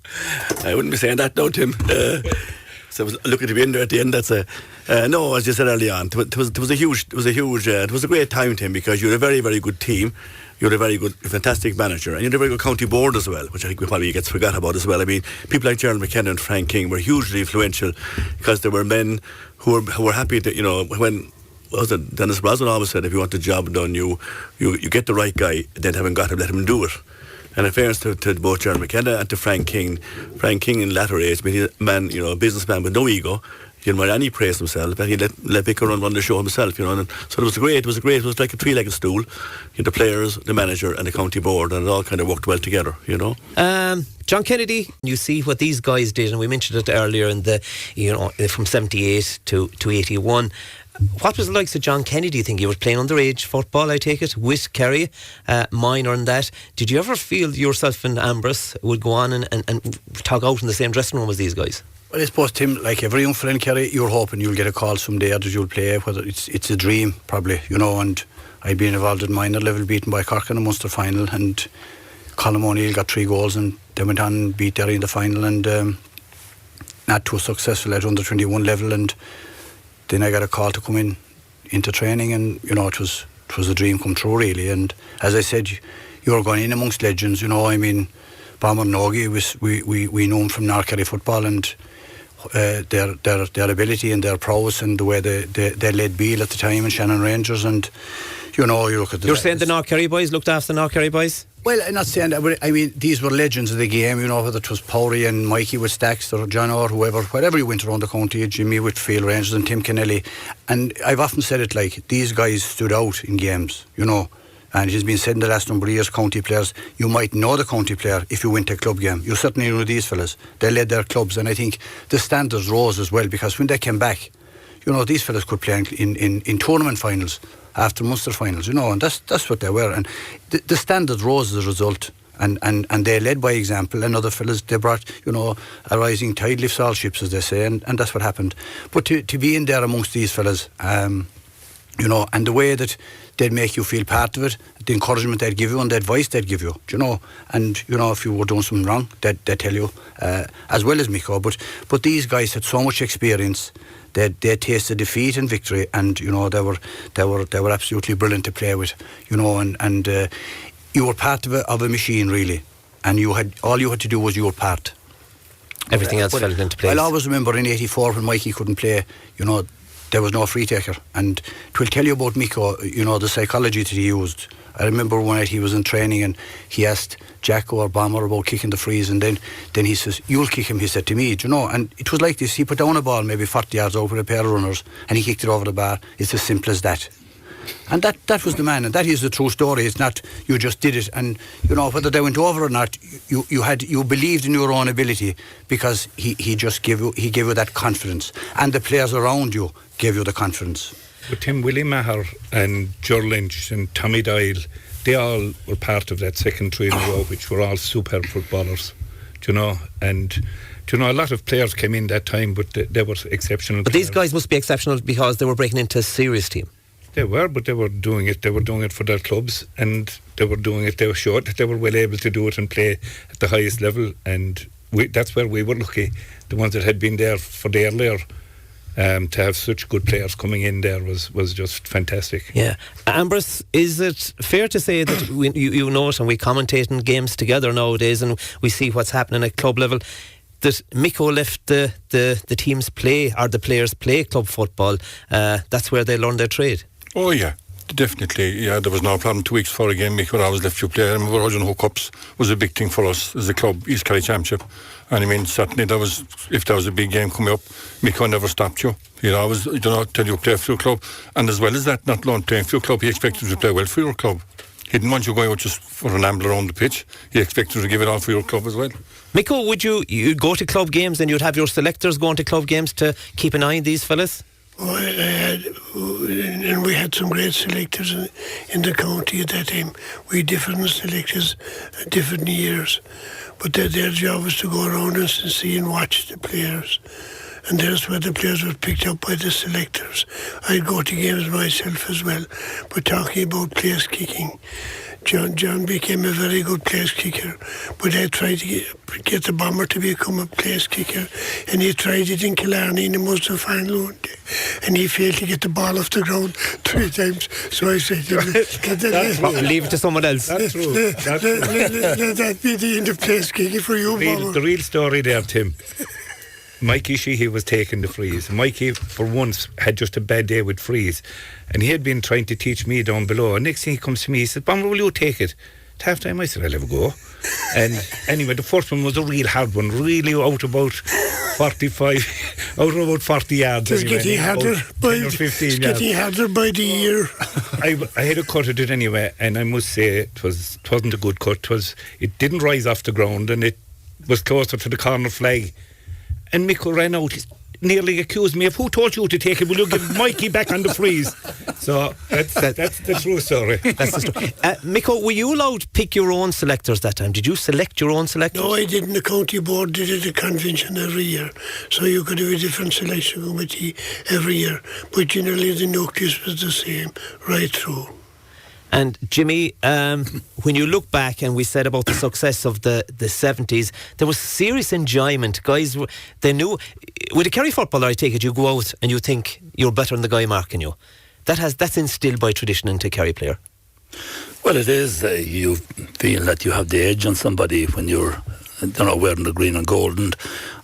Speaker 9: I wouldn't be saying that, no, Tim. So I was looking to be in there at the end. That's no, as you said early on, it was a great time, Tim, because you had a very, very good team. You had a very good, fantastic manager, and you had a very good county board as well, which I think probably gets forgot about as well. I mean, people like Gerald McKenna and Frank King were hugely influential because there were men who were happy that, when Denis Brosnan always said, if you want the job done, you get the right guy, then haven't got him, let him do it. And in fairness to both Ger McKenna and to Frank King in latter age, he's a man, a businessman with no ego. He didn't want any praise himself, and he let Vicar run the show himself, And so it was great. It was like a 3-legged stool. You had the players, the manager, and the county board, and it all kind of worked well together,
Speaker 2: John Kennedy, you see what these guys did, and we mentioned it earlier in the, from 78 to 81. What was the likes of John Kennedy, do you think? You were playing underage football, I take it, with Kerry, minor and that. Did you ever feel yourself and Ambrose would go on and talk out in the same dressing room as these guys?
Speaker 5: Well, I suppose, Tim, like every young friend, Kerry, you're hoping you'll get a call someday that you'll play, whether it's a dream, probably, and I've been involved in minor level, beaten by Cork in the Munster final, and Colm O'Neill got 3 goals, and they went on and beat Derry in the final, and not too successful at under 21 level, and then I got a call to come into training, and it was a dream come true, really. And as I said, you're going in amongst legends. Bomber and Ogie, we know him from North Kerry football, and their ability and their prowess and the way they led Beale at the time and Shannon Rangers, and you look at
Speaker 2: You're saying the North Kerry boys looked after the North Kerry boys?
Speaker 5: Well, I'm not saying that, but I mean, these were legends of the game, whether it was Powery and Mikey with Stacks or John or whatever you went around the county, Jimmy Whitfield Rangers and Tim Kennelly. And I've often said it, like, these guys stood out in games, and it's been said in the last number of years, county players, you might know the county player if you went to a club game. You certainly know these fellas. They led their clubs, and I think the standards rose as well, because when they came back, these fellas could play in tournament finals after Munster finals, and that's what they were. And the standard rose as a result. And they led by example, and other fellas, they brought, a rising tide lifts all ships, as they say, and that's what happened. But to be in there amongst these fellas, and the way that they'd make you feel part of it, the encouragement they'd give you and the advice they'd give you, and, if you were doing something wrong, they'd tell you, as well as Mick O'Dwyer. But these guys had so much experience. They tasted defeat and victory, and they were absolutely brilliant to play with, and you were part of a machine, really, and all you had to do was your part.
Speaker 2: Everything else fell into place.
Speaker 5: I'll always remember in '84 when Mikey couldn't play, there was no free taker, and it will tell you about Miko, the psychology that he used. I remember one night he was in training and he asked Jack or Bomber about kicking the frees, and then he says, "You'll kick him," he said to me, and it was like this. He put down a ball maybe 40 yards over a pair of runners and he kicked it over the bar. It's as simple as that. And that was the man, and that is the true story. It's not you just did it, and whether they went over or not, you believed in your own ability, because he gave you that confidence, and the players around you gave you the confidence.
Speaker 7: But Tim, Willie Maher and Ger Lynch and Tommy Doyle, they all were part of that second three in a row, which were all superb footballers, and a lot of players came in that time, but they were exceptional.
Speaker 2: But
Speaker 7: players.
Speaker 2: These guys must be exceptional because they were breaking into a serious team.
Speaker 7: They were, but they were doing it. They were doing it for their clubs, and they were doing it. They were sure that they were well able to do it and play at the highest level. And that's where we were lucky. The ones that had been there for the earlier, to have such good players coming in there was just fantastic.
Speaker 2: Yeah, Ambrose, is it fair to say that you know it, and we commentate in games together nowadays, and we see what's happening at club level, that Miko left the teams play, or the players play club football? That's where they learn their trade.
Speaker 6: Oh yeah, definitely. Yeah, there was no problem. 2 weeks before a game, Mick would always left you play. I remember Hodgin hookups was a big thing for us as a club, East Kerry Championship. And I mean, certainly if there was a big game coming up, Mick never stopped you. He'd always, tell you play for your club. And as well as that, not alone playing for your club, he expected you to play well for your club. He didn't want you going out just for an amble around the pitch. He expected you to give it all for your club as well.
Speaker 2: Miko, would you'd go to club games and you'd have your selectors going to club games to keep an eye on these fellas?
Speaker 8: Oh, and we had some great selectors in the county at that time. We had different selectors at different years, but their job was to go around and see and watch the players. And that's where the players were picked up by the selectors. I'd go to games myself as well. But talking about place kicking, John became a very good place kicker, but I tried to get the Bomber to become a place kicker, and he tried it in Killarney in the most final one day, and he failed to get the ball off the ground 3 times. So I said,
Speaker 2: leave it to someone else.
Speaker 7: That's true.
Speaker 8: Let that be the end of place kicking for you, Bomber.
Speaker 7: The real story there, Tim. Mikey Sheehy was taking the frees. Mikey, for once, had just a bad day with frees, and he had been trying to teach me down below. And next thing he comes to me, he said, "Bomber, will you take it?" At half time, I said, "I'll have a go." And anyway, the first one was a real hard one, really out about 40 yards.
Speaker 8: It was
Speaker 7: anyway,
Speaker 8: getting harder by the year.
Speaker 7: I had a cut at it anyway, and I must say it wasn't a good cut. It didn't rise off the ground, and it was closer to the corner flag. And Mick ran out. He nearly accused me of, "Who told you to take it? Will you give Mikey back on the freeze?" So that's the true story.
Speaker 2: That's the story. Miko, were you allowed to pick your own selectors that time? Did you select your own selectors?
Speaker 8: No, I didn't. The county board did it at a convention every year. So you could have a different selection committee every year. But generally the nucleus was the same right through.
Speaker 2: And Jimmy, when you look back, and we said about the success of the 70s, there was serious enjoyment. Guys, they knew, with a Kerry footballer, I take it, you go out and you think you're better than the guy marking you. That's instilled by tradition into a Kerry player.
Speaker 4: Well, it is. You feel that you have the edge on somebody when you're wearing the green and gold. And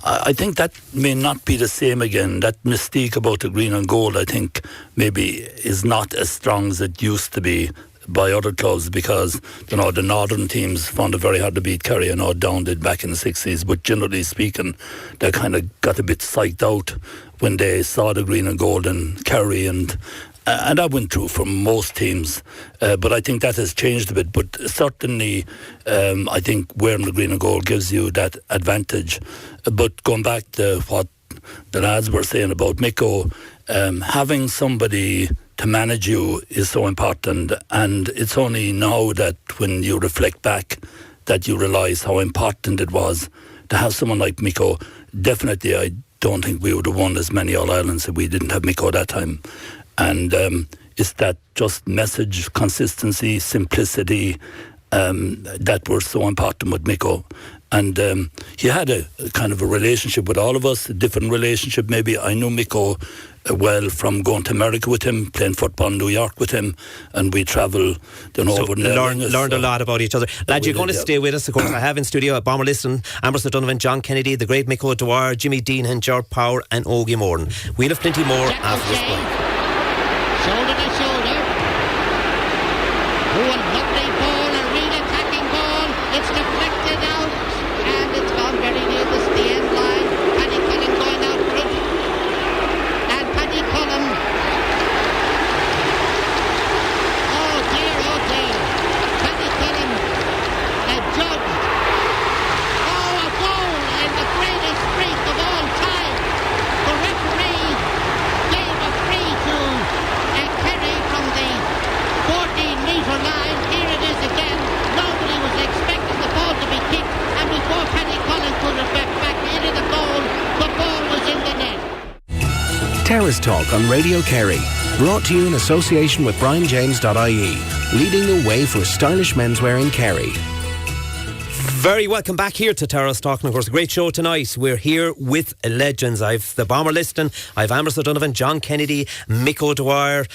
Speaker 4: I think that may not be the same again. That mystique about the green and gold, I think, maybe is not as strong as it used to be by other clubs, because the northern teams found it very hard to beat Kerry. I know Down did back in the 60s, but generally speaking, they kind of got a bit psyched out when they saw the green and gold in Kerry, and that went through for most teams. But I think that has changed a bit. But certainly, I think wearing the green and gold gives you that advantage. But going back to what the lads were saying about Miko, having somebody to manage you is so important, and it's only now that when you reflect back that you realise how important it was to have someone like Mick. Definitely, I don't think we would have won as many All-Irelands if we didn't have Mick that time. And it's that just message, consistency, simplicity that were so important with Mick. And he had a kind of a relationship with all of us, a different relationship maybe. I knew Mick well from going to America with him, playing football in New York with him, and we travelled over
Speaker 2: learned a lot about each other. Lads, you're going to stay with us, of course. I have in studio at Bomber Liston, Ambrose O'Donovan, John Kennedy, the great Mick O'Dwyer, Jimmy Deenihan, Ger Power and Ogie Moran. We'll have plenty more after this break.
Speaker 1: Shoulder to shoulder. Oh, a lovely ball, a real attacking ball. It's deflected out, and it's gone very near the end line. Paddy Cullen going out for it. And Paddy Cullen. Oh dear. Paddy Cullen judged. Oh, a goal in the greatest streak of all time. The referee gave a free to Kerry from the 14-metre line. Here it is again. Nobody was expecting the ball to be kicked, and before Paddy Cullen could have got back into the goal, the ball was in the net.
Speaker 12: Terrace Talk on Radio Kerry. Brought to you in association with BrianJames.ie. Leading the way for stylish menswear in Kerry.
Speaker 2: Very welcome back here to Terrace Talk, and of course a great show tonight. We're here with legends. I've the Bomber Liston, I've Ambrose O'Donovan, John Kennedy, Mick O'Dwyer,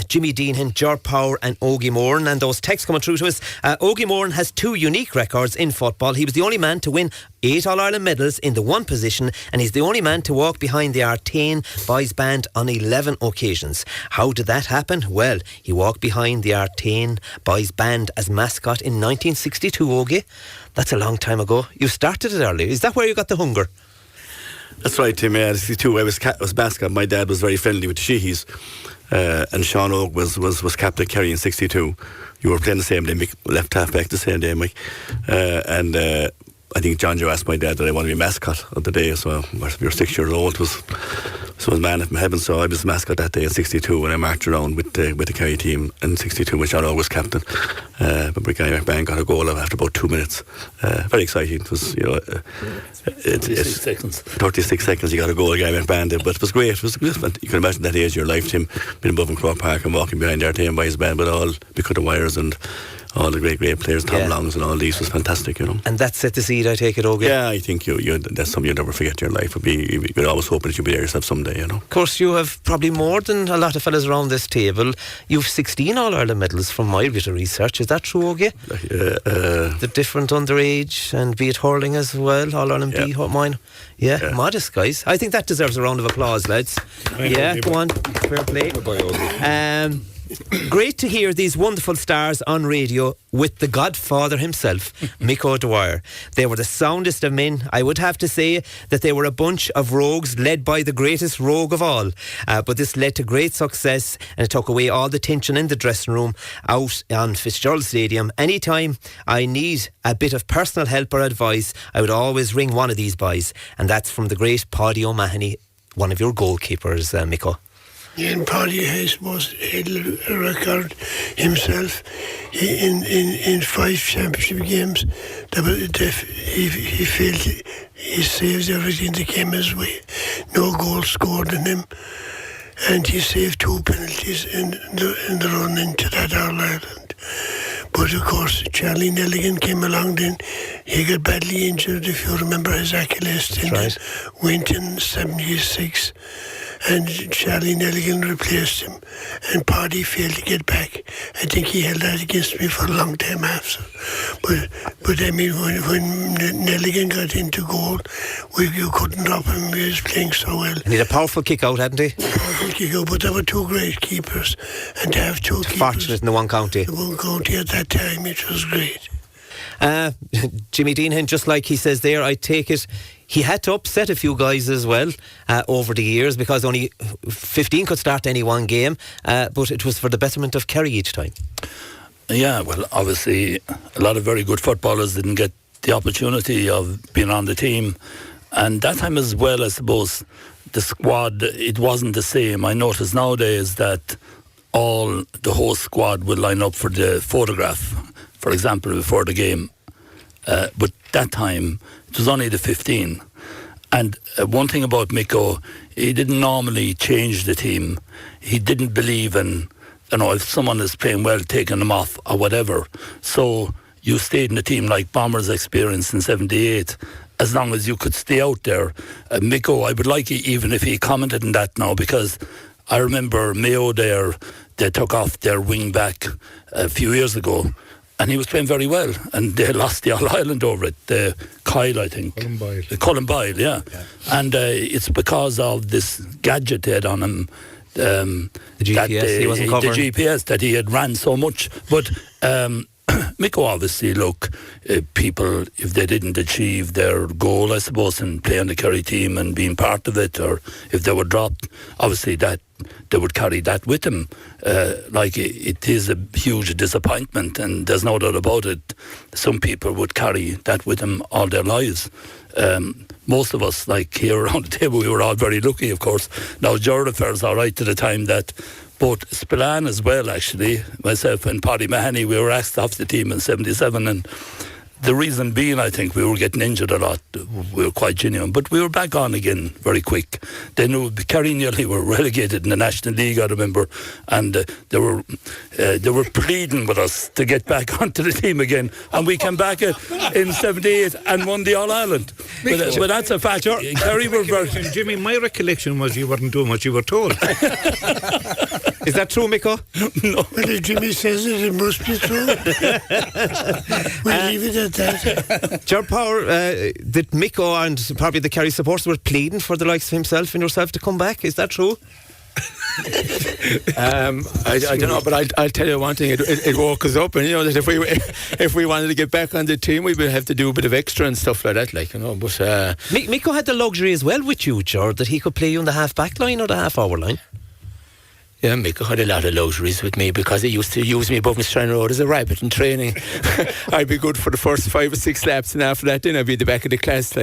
Speaker 2: Jimmy Deenihan, Ger Power and Ogie Moran. And those texts coming through to us. Ogie Moran has 2 unique records in football. He was the only man to win 8 All-Ireland medals in the one position, and he's the only man to walk behind the Artane boys band on 11 occasions. How did that happen? Well, he walked behind the Artane boys band as mascot in 1962, Ogie. That's a long time ago. You started it early. Is that where you got the hunger?
Speaker 9: That's right, Tim. Yeah, 62. I was mascot. My dad was very friendly with the Sheehies, and Sean Oak was captain Kerry in 62. You were playing the same day, Mick, left half back the same day, Mike, and I think John Joe asked my dad that I wanted to be mascot of the day. So we were 6 years old. It was man of heaven. So I was mascot that day in 62 when I marched around with the Kerry team in 62 when Sean Oak was captain. But Guy McBain got a goal after about 2 minutes. Very exciting. It was,
Speaker 4: 36 seconds.
Speaker 9: 36 seconds. You got a goal, Guy McBain did, but it was great. It was good. You can imagine that age of your life, Tim, being above in Croke Park and walking behind our team by his band with all Mick O'Dwyer and all the great players, Tom Longs and all these was fantastic,
Speaker 2: And that set the seed, I take it, Ogie?
Speaker 9: Yeah, I think that's something you'll never forget in your life. You're always hoping that you'll be there yourself someday,
Speaker 2: Of course, you have probably more than a lot of fellas around this table. You've 16 All-Ireland medals from my bit of research. Is that true, Ogie? The different underage and be it hurling as well, All-Ireland B, mine. Yeah, modest, guys. I think that deserves a round of applause, lads. Go on. Fair play. Great to hear these wonderful stars on radio with the Godfather himself, Mick O'Dwyer. They were the soundest of men. I would have to say that they were a bunch of rogues led by the greatest rogue of all. But this led to great success, and it took away all the tension in the dressing room out on Fitzgerald Stadium. Anytime I need a bit of personal help or advice, I would always ring one of these boys, and that's from the great Paddy O'Mahony, one of your goalkeepers, Mick.
Speaker 8: Yeah, and Paddy has a record himself in 5 championship games. He failed. He saved everything that came his way. No goal scored in him, and he saved 2 penalties in the run into that All-Ireland. But of course, Charlie Nelligan came along then. He got badly injured, if you remember his Achilles tendon. Right. Went in 76. And Charlie Nelligan replaced him, and Paddy failed to get back. I think he held that against me for a long time after. But I mean, when Nelligan got into goal, you couldn't drop him. He was playing so well.
Speaker 2: And he had a powerful kick out, hadn't he?
Speaker 8: Powerful kick out, but there were 2 great keepers, and to have 2 keepers.
Speaker 2: Fortunate in the one county.
Speaker 8: The one county at that time, it was great.
Speaker 2: Jimmy Deenihan, just like he says there, I take it he had to upset a few guys as well over the years, because only 15 could start any one game, but it was for the betterment of Kerry each time.
Speaker 4: Yeah, well, obviously a lot of very good footballers didn't get the opportunity of being on the team, and that time as well, I suppose the squad, it wasn't the same. I notice nowadays that the whole squad will line up for the photograph, for example, before the game. but that time it was only the 15. And one thing about Mick, he didn't normally change the team. He didn't believe in, if someone is playing well, taking them off or whatever. So you stayed in the team like Bomber's experience in 78. As long as you could stay out there. Mick, I would like even if he commented on that now, because I remember Mayo there, they took off their wing back a few years ago, and he was playing very well, and they lost the All-Ireland over it. Kyle, I think. Colin Boyle, yeah. And it's because of this gadget they had on him.
Speaker 2: The GPS, he wasn't covering.
Speaker 4: The GPS, that he had ran so much. But Mick, obviously, look, people, if they didn't achieve their goal, I suppose, in playing the Kerry team and being part of it, or if they were dropped, obviously that they would carry that with them. It is a huge disappointment, and there's no doubt about it. Some people would carry that with them all their lives. Most of us, like here around the table, we were all very lucky, of course. Now, Ger affairs all right to the time that both Spillane as well, actually, myself and Paddy Mahoney, we were asked off the team in 77, and the reason being, I think, we were getting injured a lot. We were quite genuine, but we were back on again very quick. Then Kerry nearly were relegated in the National League, I remember, and they were pleading with us to get back onto the team again, and we came back in 78 and won the All-Ireland. But that's a fact. Kerry were very...
Speaker 7: Jimmy, my recollection was you weren't doing what you were told.
Speaker 2: Is that true, Mick?
Speaker 4: No.
Speaker 8: Well, if Jimmy says it must be true. We'll leave it at that.
Speaker 2: Ger Power, that Mick and probably the Kerry supporters were pleading for the likes of himself and yourself to come back. Is that true?
Speaker 3: I don't know, but I'll tell you one thing. It woke us up, and that if we wanted to get back on the team, we would have to do a bit of extra and stuff like that, But
Speaker 2: Mick had the luxury as well with you, Ger, that he could play you on the half back line or the half forward line.
Speaker 3: Yeah, Mick had a lot of luxuries with me, because he used to use me above Strand Road as a rabbit in training. I'd be good for the first 5 or 6 laps, and after that then I'd be at the back of the class, so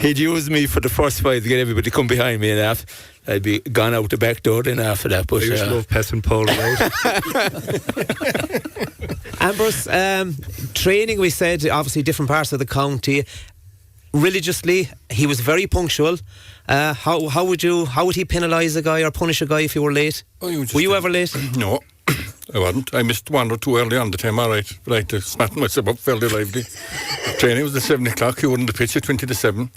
Speaker 3: he'd use me for the first 5 to get everybody to come behind me, and I'd be gone out the back door then after that. But
Speaker 7: I used to love passing Paul out.
Speaker 2: Ambrose, training, we said, obviously different parts of the county. Religiously, he was very punctual. How would he penalise a guy or punish a guy if you were late? Were you ever late?
Speaker 6: No, I wasn't. I missed 1 or 2 early on the time, all right. But I had to smarten myself up fairly lively. Training was at 7 o'clock, you were on the pitch at 20 to 7.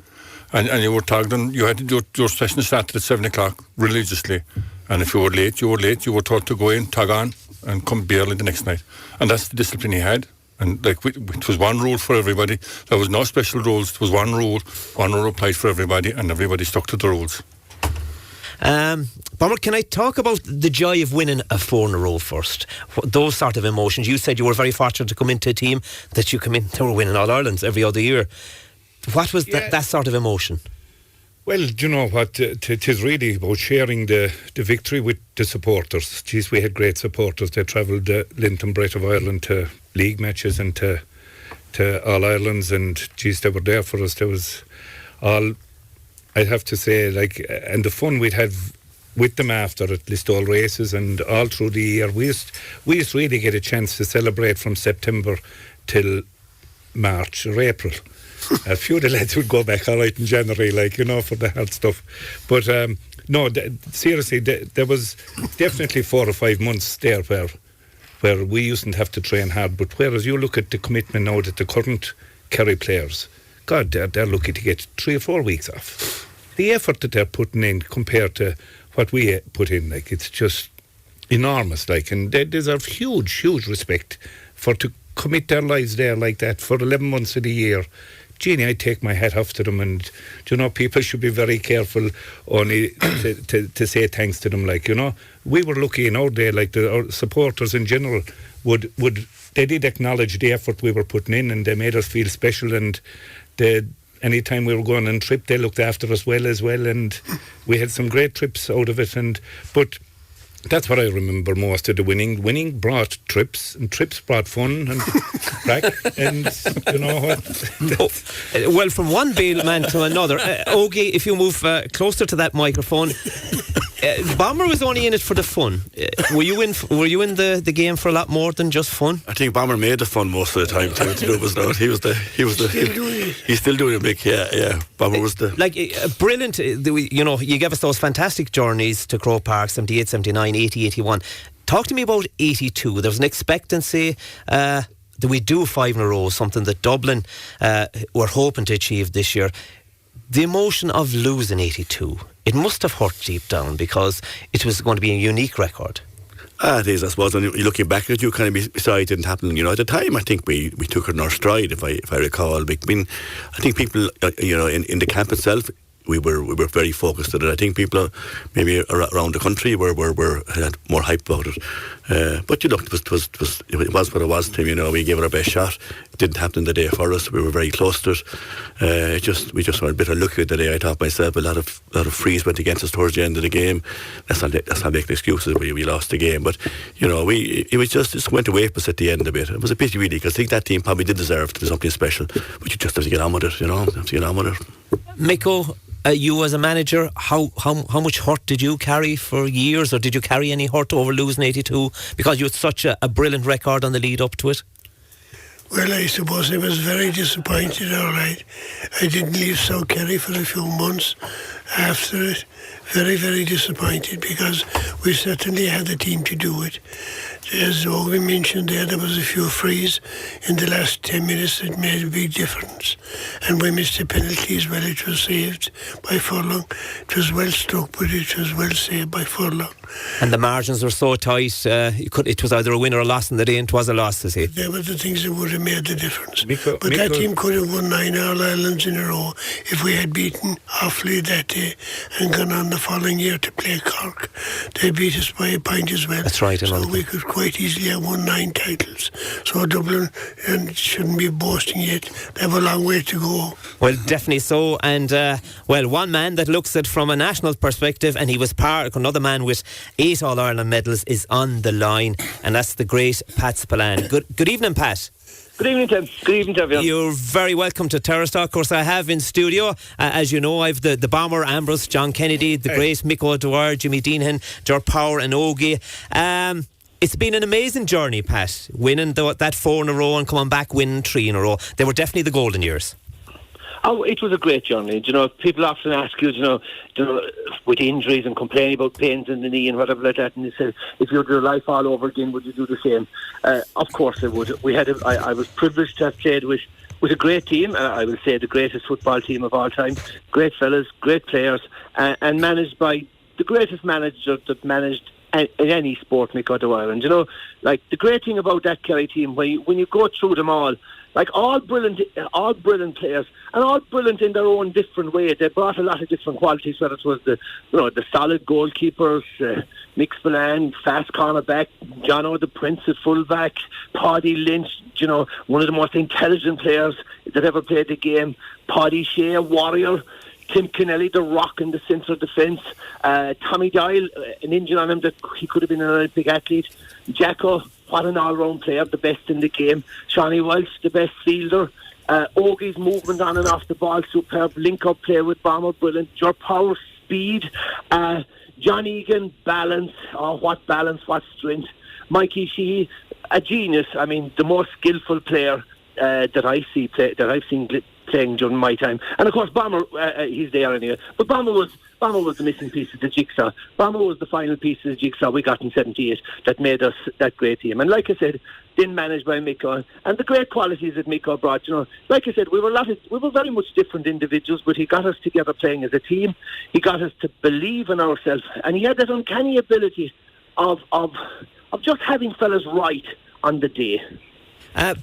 Speaker 6: And you were tagged on, you had to do your session started at 7 o'clock religiously. And if you were late, you were told to go in, tag on, and come barely the next night. And that's the discipline he had. And it was one rule for everybody. There was no special rules. It was one rule applied for everybody, and everybody stuck to the rules.
Speaker 2: Bomber, can I talk about the joy of winning a 4 in a row first? Those sort of emotions. You said you were very fortunate to come into a team that they were winning All Irelands every other year. What was that sort of emotion?
Speaker 7: Well, do you know what? It is really about sharing the victory with the supporters. Geez, we had great supporters. They travelled the length and breadth of Ireland to league matches and to All Irelands, and geez, they were there for us. There was all, I'd have to say, and the fun we'd had with them after at Listowel races and all through the year. We used to really get a chance to celebrate from September till March or April. A few of the lads would go back all right in January, for the hard stuff. But seriously, there was definitely 4 or 5 months there where we used to have to train hard. But whereas you look at the commitment now that the current Kerry players, God, they're lucky to get 3 or 4 weeks off. The effort that they're putting in compared to what we put in, it's just enormous. And they deserve huge respect to commit their lives there like that for 11 months of the year. Jeannie, I take my hat off to them, and people should be very careful only to say thanks to them. We were lucky in our day, our supporters in general they did acknowledge the effort we were putting in, and they made us feel special. And anytime we were going on a trip, they looked after us well, and we had some great trips out of it. But that's what I remember most of the winning. Winning brought trips, and trips brought fun and crack. And you know what?
Speaker 2: Well, from one bailman to another, Ogie, if you move closer to that microphone, Bomber was only in it for the fun. Were you in the game for a lot more than just fun?
Speaker 9: I think Bomber made the fun most of the time. He's still doing it, Mick. Yeah. Bomber was the
Speaker 2: brilliant. You gave us those fantastic journeys to Croke Park, 78, 79, 80, 81. Talk to me about 82. There was an expectancy that we do 5 in a row, something that Dublin were hoping to achieve this year. The emotion of losing 82, it must have hurt deep down because it was going to be a unique record.
Speaker 9: It is, I suppose. When you're looking back at it, you kind of be sorry it didn't happen. At the time, I think we took it in our stride, if I recall. I think people, in the camp itself, we were very focused on it. I think people maybe around the country had more hype about it. But it was what it was, Tim. We gave it our best shot. It didn't happen the day for us. We were very close to it. We just were a bit unlucky the day. I thought myself, a lot of frees went against us towards the end of the game. That's not making excuses. We lost the game, but it was just went away from us at the end a bit. It was a pity really, because I think that team probably did deserve to do something special. But you just have to get on with it.
Speaker 2: Mick, you as a manager, how much hurt did you carry for years, or did you carry any hurt over losing 82 because you had such a brilliant record on the lead up to it?
Speaker 8: Well, I suppose I was very disappointed, all right. I didn't leave South Kerry for a few months after it. Very, very disappointed, because we certainly had the team to do it. As Ogie mentioned there was a few frees in the last 10 minutes that made a big difference. And we missed a penalty as well. It was saved by Furlong. It was well struck, but it was well saved by Furlong.
Speaker 2: And the margins were so tight, it was either a win or a loss in the day, and it was a loss, to say.
Speaker 8: They were the things that would have made the difference. But that team could have won 9 All-Irelands in a row if we had beaten Offaly that day and gone on the following year to play Cork. They beat us by a point as well.
Speaker 2: That's right.
Speaker 8: So we could quite easily have won 9 titles. So Dublin shouldn't be boasting yet. They have a long way to go.
Speaker 2: Well, definitely so. And, one man that looks at it from a national perspective, and he was another man with 8 All-Ireland medals, is on the line, and that's the great Pat Spillane. Good evening, Pat.
Speaker 13: Good evening, Tim. Good evening to everyone.
Speaker 2: You're very welcome to Terrace Talk. Of course, I have in studio, as you know, I've the Bomber, Ambrose, John Kennedy, the great Mick O'Dwyer, Jimmy Deenihan, Ger Power and Ogie. It's been an amazing journey, Pat, winning that 4 in a row and coming back winning 3 in a row. They were definitely the golden years.
Speaker 10: Oh, it was a great journey. People often ask you, with injuries and complaining about pains in the knee and whatever like that, and they say, if you do life all over again, would you do the same? Of course I would. I was privileged to have played with a great team. I will say the greatest football team of all time. Great fellas, great players, and managed by the greatest manager that managed in any sport, Mick O'Dwyer. And the great thing about that Kerry team, when you go through them all brilliant players, and all brilliant in their own different way. They brought a lot of different qualities, whether it was the solid goalkeepers, Mick Spillane, fast cornerback, John O' the Prince at fullback, Paddy Lynch, one of the most intelligent players that ever played the game, Paddy Shea, warrior, Tim Kennelly, the rock in the centre of defence, Tommy Doyle, an engine on him that he could have been an Olympic athlete, Jacko, what an all-round player, the best in the game, Shawnee Walsh, the best fielder, Ogie's movement on and off the ball, superb, link-up play with Bomber, brilliant, Ger Power, speed, John Egan, balance, what balance, what strength, Mikey Sheehy, a genius, the most skillful player that I've seen playing during my time. And of course Bomber, he's there anyway, but Bomber was the missing piece of the jigsaw. Bomber was the final piece of the jigsaw we got in 78 that made us that great team. And like I said, then managed by Mick O, and the great qualities that Mick O brought. Like I said, we were very much different individuals, but he got us together playing as a team. He got us to believe in ourselves, and he had that uncanny ability of just having fellas right on the day.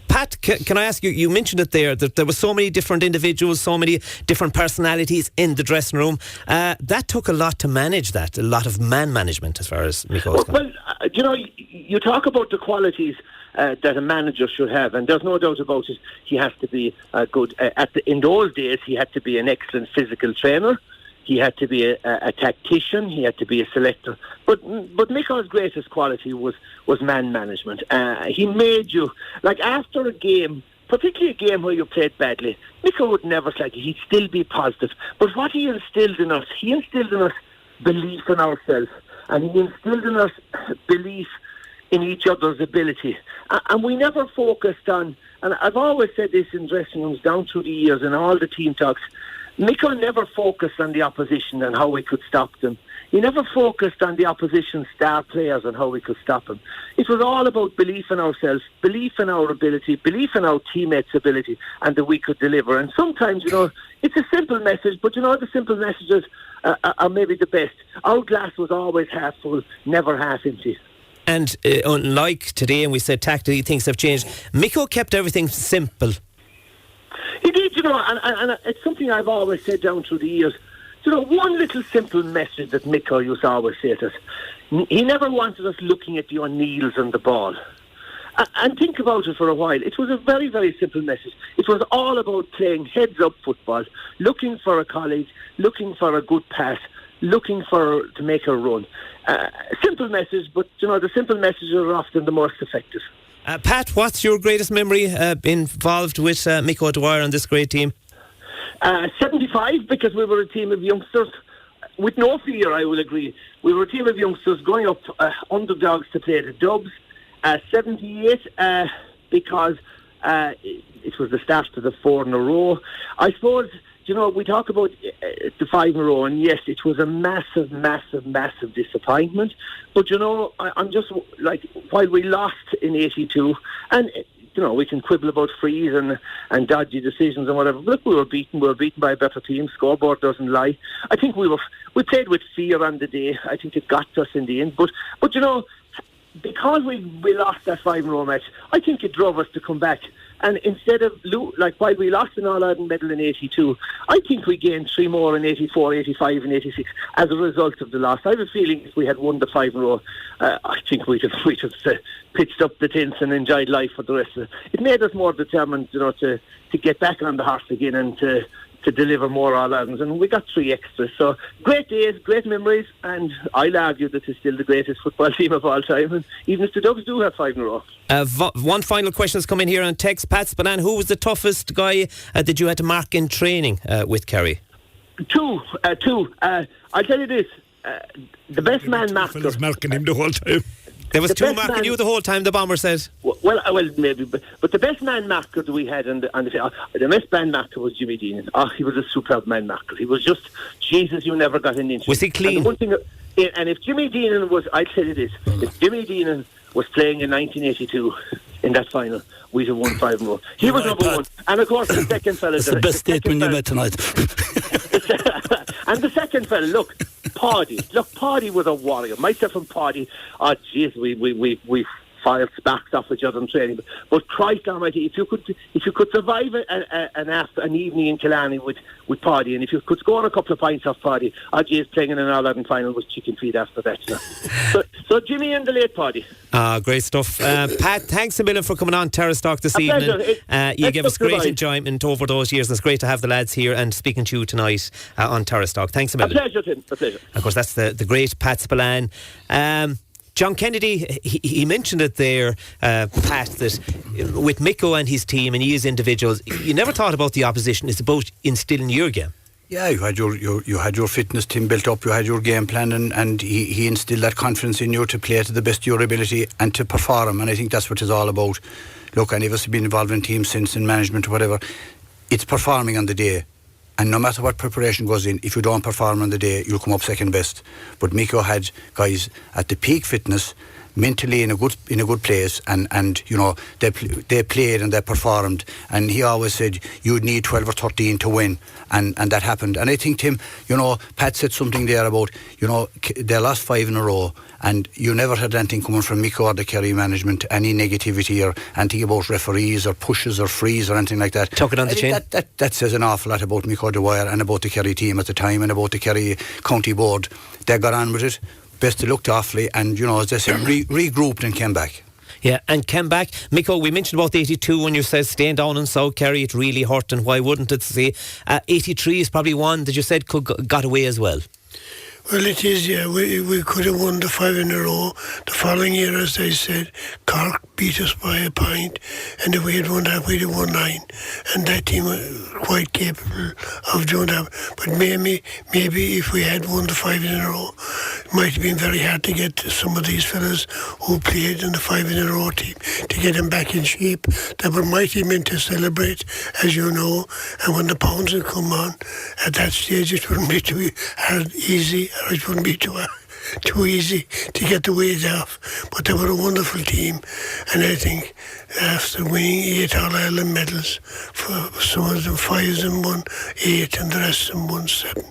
Speaker 2: Pat, can I ask you, you mentioned it there, that there were so many different individuals, so many different personalities in the dressing room. That took a lot to manage that, a lot of man management as far as Mick was concerned.
Speaker 10: Well, you talk about the qualities that a manager should have, and there's no doubt about it. He has to be good. In those days, he had to be an excellent physical trainer. He had to be a tactician. He had to be a selector. But Mick-O's greatest quality was man management. He made you, after a game, particularly a game where you played badly, Mick-O would never he'd still be positive. But what he instilled in us belief in ourselves, and he instilled in us belief in each other's ability. And we never focused on, and I've always said this in dressing rooms down through the years and all the team talks, Mick never focused on the opposition and how we could stop them. He never focused on the opposition's star players and how we could stop them. It was all about belief in ourselves, belief in our ability, belief in our teammates' ability, and that we could deliver. And sometimes, it's a simple message, but the simple messages are maybe the best. Our glass was always half full, never half empty.
Speaker 2: And unlike today, and we said tactically things have changed, Mick kept everything simple.
Speaker 10: He did, and it's something I've always said down through the years. One little simple message that Mick used to always say to us, he never wanted us looking at the O'Neills and the ball. And think about it for a while. It was a very, very simple message. It was all about playing heads-up football, looking for a colleague, looking for a good pass, looking to make a run. Simple message, but the simple messages are often the most effective.
Speaker 2: Pat, what's your greatest memory involved with Mick O'Dwyer and this great team?
Speaker 10: 75, because we were a team of youngsters. With no fear, I will agree. We were a team of youngsters going up underdogs to play the Dubs. 78, because it was the start of the 4 in a row. I suppose, we talk about the 5 in a row, and yes, it was a massive, massive, massive disappointment. But, I'm just, while we lost in 82, and we can quibble about frees and dodgy decisions and whatever. But look, we were beaten by a better team. Scoreboard doesn't lie. I think we played with fear on the day. I think it got us in the end. But because we lost that 5-in-a-row match, I think it drove us to come back. And instead of, while we lost an All-Ireland medal in 82, I think we gained 3 more in 84, 85 and 86 as a result of the loss. I have a feeling if we had won the 5-in-a-row, I think we'd have pitched up the tents and enjoyed life for the rest of it. It made us more determined, to get back on the horse again and to deliver more All-Irelands, and we got 3 extras. So great days, great memories, and I'll argue that it's still the greatest football team of all time, and even if the Dubs do have 5 in a row.
Speaker 2: One final question has come in here on text. Pat Spillane, who was the toughest guy that you had to mark in training with Kerry?
Speaker 10: Two. I'll tell you this, the best man marker...
Speaker 7: was marking him the whole time.
Speaker 2: There was 2 marking you the whole time, the Bomber said.
Speaker 10: Well, maybe, but the best man marker that we had the best man marker was Jimmy Deenihan. He was a superb man marker. He was just, Jesus, you never got an inch.
Speaker 2: Was he clean?
Speaker 10: And if Jimmy Deenihan was, I'll tell you this, if Jimmy Deenihan was playing in 1982 in that final, we'd have won 5 in a row. He was number 1. And of course, the second fella...
Speaker 4: That's the best statement you made tonight.
Speaker 10: And the second fella, look, Paddy was a warrior. Myself and Paddy, we fired sparks off each other in training. But Christ Almighty, if you could survive an evening in Killarney with Paddy, and if you could score a couple of points off Paddy, playing in an All-Ireland final was chicken feed after that. So Jimmy and the late Paddy.
Speaker 2: Great stuff. Pat, thanks a million for coming on Terrace Talk this evening. You gave us great enjoyment over those years. It's great to have the lads here and speaking to you tonight on Terrace Talk. Thanks a million.
Speaker 10: A pleasure, Tim. A pleasure.
Speaker 2: Of course, that's the great Pat Spillane. John Kennedy, he mentioned it there, Pat, that with Mick and his team and his individuals, you never thought about the opposition. It's about instilling your game.
Speaker 5: Yeah, you had your fitness team built up, you had your game plan, and he instilled that confidence in you to play to the best of your ability and to perform, and I think that's what it's all about. Look, any of us have been involved in teams since, in management or whatever, it's performing on the day. And no matter what preparation goes in, if you don't perform on the day, you'll come up second best. But Mick had guys at the peak fitness, mentally in a good place, and they played and they performed. And he always said you'd need 12 or 13 to win, and that happened. And I think, Tim, Pat said something there about they lost 5 in a row, and you never had anything coming from Mick or the Kerry management, any negativity or anything about referees or pushes or frees or anything like that.
Speaker 2: Tuck it on the chin.
Speaker 5: That says an awful lot about Mick O'Dwyer and about the Kerry team at the time and about the Kerry County Board. They got on with it. Best it looked awfully, and as they said, regrouped and came back.
Speaker 2: Yeah, and came back. Mick, we mentioned about the 82 when you said staying down in South Kerry, it really hurt, and why wouldn't it? Say 83 is probably one that you said got away as well.
Speaker 8: Well, it is, yeah. We could have won the 5 in a row. The following year, as I said, Cork beat us by a point, and if we had won that, we'd have won 9. And that team was quite capable of doing that. But maybe if we had won the 5 in a row, it might have been very hard to get some of these fellas who played in the 5 in a row team to get them back in shape. They were mighty men to celebrate, as you know. And when the pounds would come on, at that stage, it wouldn't be too easy. Or it wouldn't be too easy to get the weight off. But they were a wonderful team, and I think after winning 8 All-Ireland medals, for some of them 5 of them won 8 and the rest of them won 7.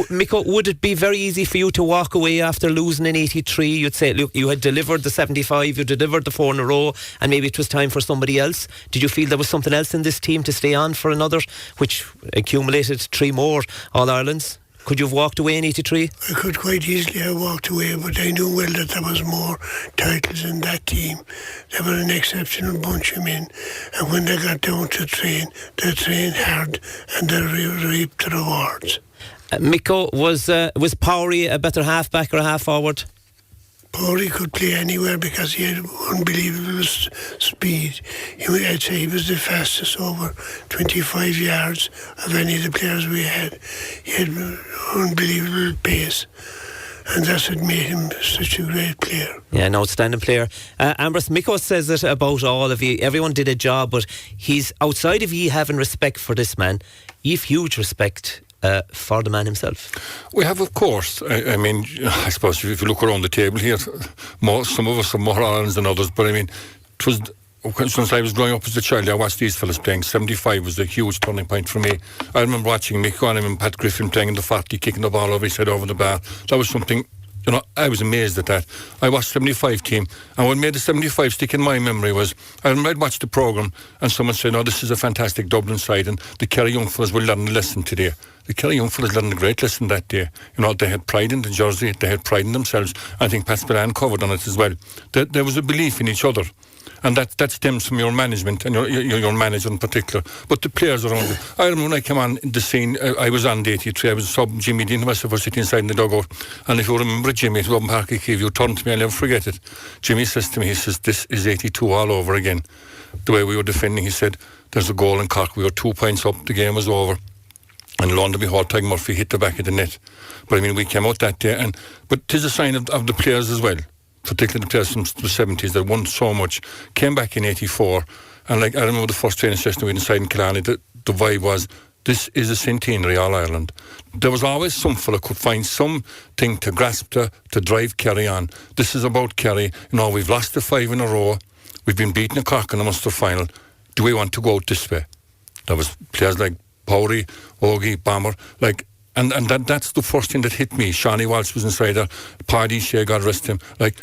Speaker 2: Mick, would it be very easy for you to walk away after losing in 83? You'd say, look, you had delivered the 75, you delivered the 4 in a row, and maybe it was time for somebody else. Did you feel there was something else in this team to stay on for another, which accumulated 3 more All-Irelands? Could you have walked away in 83?
Speaker 8: I could quite easily have walked away, but I knew well that there was more titles in that team. They were an exceptional bunch of men, and when they got down to train, they trained hard and they reaped the rewards.
Speaker 2: Mick, was Powery a better half-back or a half-forward?
Speaker 8: Powery could play anywhere because he had unbelievable speed. I'd say he was the fastest over 25 yards of any of the players we had. He had unbelievable pace, and that's what made him such a great player.
Speaker 2: Yeah, an outstanding player. Ambrose, Mick says it about all of you. Everyone did a job, but he's outside of you having respect for this man. You've huge respect for the man himself.
Speaker 6: We have, of course. I mean, I suppose if you look around the table here, some of us have more Irelands than others, but I mean, it was, since I was growing up as a child, I watched these fellas playing. 75 was a huge turning point for me. I remember watching Mick O'Dwyer and Pat Griffin playing in the 40, kicking the ball over his head over the bar. That was something, I was amazed at that. I watched 75 team, and what made the 75 stick in my memory was, I remember I'd watched the programme, and someone said, this is a fantastic Dublin side, and the Kerry young fellas will learn a lesson today. The Kerry young fellas learned a great lesson that day. They had pride in the jersey, they had pride in themselves. I think Pat Spillane covered on it as well. There was a belief in each other, and that stems from your management and your manager in particular, but the players around you. I remember when I came on the scene, I was on the 83, I was sub Jimmy Deenihan myself, was sitting inside in the dugout, and if you remember Jimmy at Robin Park, you turned to me, I'll never forget it. Jimmy says to me, he says, this is 82 all over again. The way we were defending, he said, there's a goal in Cork, we were 2 points up, the game was over. And lo and behold, Tig Murphy hit the back of the net. But I mean, we came out that day, but it is a sign of the players as well, particularly the players from the 70s that won so much, came back in 84, and I remember the first training session we had inside in Killarney, the vibe was, this is a centenary All-Ireland. There was always some fella could find something to grasp to drive Kerry on. This is about Kerry. We've lost the 5 in a row, we've been beaten in Cork in the Munster final. Do we want to go out this way? There was players like Powery, Ogie, Bomber, and that's the first thing that hit me. Shawnee Walsh was inside there, Paddy Shea, God rest him.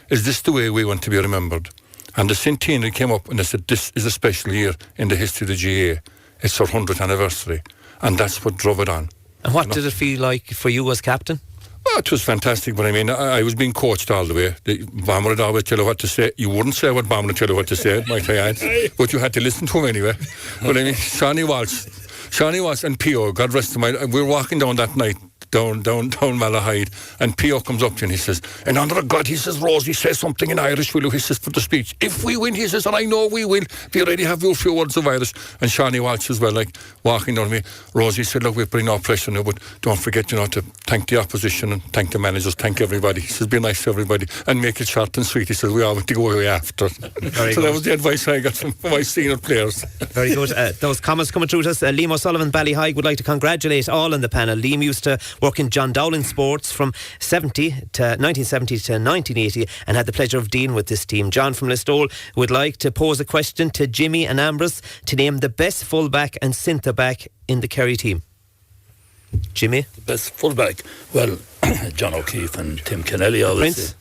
Speaker 6: Is this the way we want to be remembered? And the centenary came up and they said, this is a special year in the history of the GA. It's our 100th anniversary. And that's what drove it on.
Speaker 2: And what did it feel like for you as captain?
Speaker 6: Well, it was fantastic, but I mean, I was being coached all the way. Bomber would always tell you what to say. You wouldn't say what Bomber would tell you what to say, might I add, but you had to listen to him anyway. But I mean, Shawnee Walsh and P.O., God rest him, we were walking down that night, down Malahide, and P.O. comes up to you and he says, in honor of God, he says, Rosie, say something in Irish, will you? He says, for the speech. If we win, he says, and I know we will, be ready to have your few words of Irish. And Shawnee Walsh as well, walking down me. Rosie said, look, we're putting no pressure now, but don't forget, to thank the opposition and thank the managers, thank everybody. He says, be nice to everybody and make it short and sweet. He says, we all want to go away after. So that was the advice I got from my senior players.
Speaker 2: Very good. Those comments coming through to us. Liam O'Sullivan, Ballyhigh, would like to congratulate all on the panel. Liam used to work in John Dowling Sports from 1970 to 1980 and had the pleasure of dealing with this team. John from Listowel would like to pose a question to Jimmy and Ambrose to name the best fullback and centre-back in the Kerry team. Jimmy?
Speaker 4: The best fullback? Well, John O'Keefe and Tim Kennelly, obviously.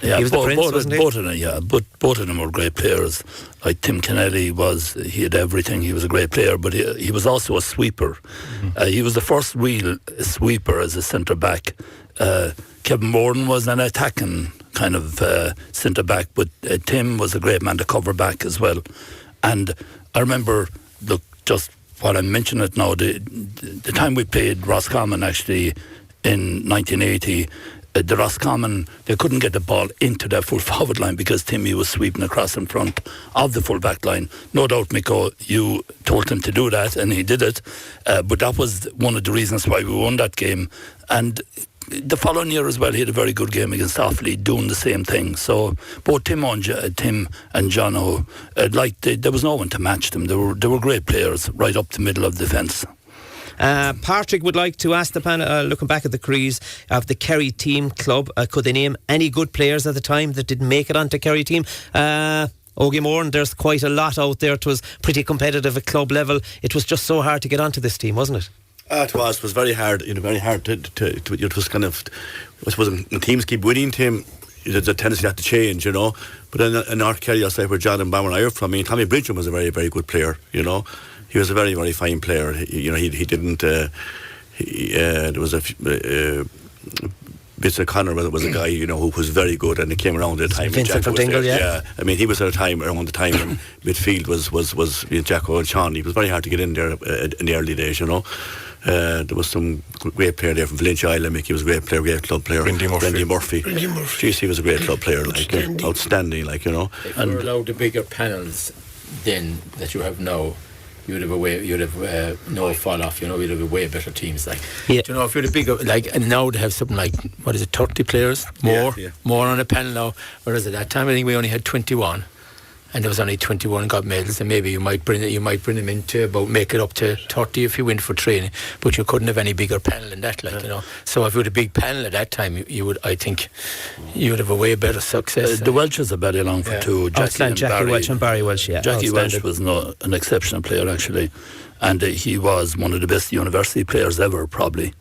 Speaker 4: Yeah,
Speaker 2: he was the Prince, wasn't he?
Speaker 4: Both of them, yeah. But both of them were great players. Like Tim Kennelly he had everything. He was a great player, but he was also a sweeper. Mm-hmm. He was the first real sweeper as a centre-back. Kevin Moran was an attacking kind of centre-back, but Tim was a great man to cover back as well. And I remember, look, just while I'm mentioning it now, the time we played Roscommon actually in 1980, the Roscommon, they couldn't get the ball into their full forward line because Timmy was sweeping across in front of the full back line. No doubt, Mick, you told him to do that, and he did it. But that was one of the reasons why we won that game. And the following year as well, he had a very good game against Offaly, doing the same thing. So both Tim and John, there was no one to match them. They were great players right up the middle of the fence.
Speaker 2: Patrick would like to ask the panel, looking back at the careers of the Kerry team club, could they name any good players at the time that didn't make it onto Kerry team? Ogie Moran, there's quite a lot out there. It was pretty competitive at club level. It was just so hard to get onto this team, wasn't it?
Speaker 9: It was very hard. Very hard to. It was kind of. I suppose when teams keep winning, there's a tendency to change, But in North Kerry, I'll say where John and Bomber and I are from. Tommy Bridgen was a very, very good player. He was a very, very fine player. He didn't. There was a. Vincent Connor was a guy, who was very good, and he came around at the time.
Speaker 2: Vincent from Dingle, yeah.
Speaker 9: I mean, he was around the time when midfield was Jacko and Sean. He was very hard to get in there in the early days, There was some great player there from Valentia Island. Mickey was a great player, great club player.
Speaker 6: Randy Murphy.
Speaker 9: Jeez, he was a great club player, outstanding,
Speaker 3: If you were allowed the bigger panels then that you have now, you'd have no fall off, you'd have way better teams.
Speaker 2: Yeah.
Speaker 3: Do you know, if you're the bigger, and now they have something like, 30 players? More on a panel now. Whereas at that time, I think we only had 21. And there was only 21 got medals, and maybe you might bring them into make it up to 30 if you went for training, but you couldn't have any bigger panel than that, So if you had a big panel at that time, I think you would have a way better success.
Speaker 4: The Welches are very long for two.
Speaker 2: Jackie Welch and Barry Welch, yeah.
Speaker 4: Jackie Welch was an exceptional player actually, and he was one of the best university players ever, probably.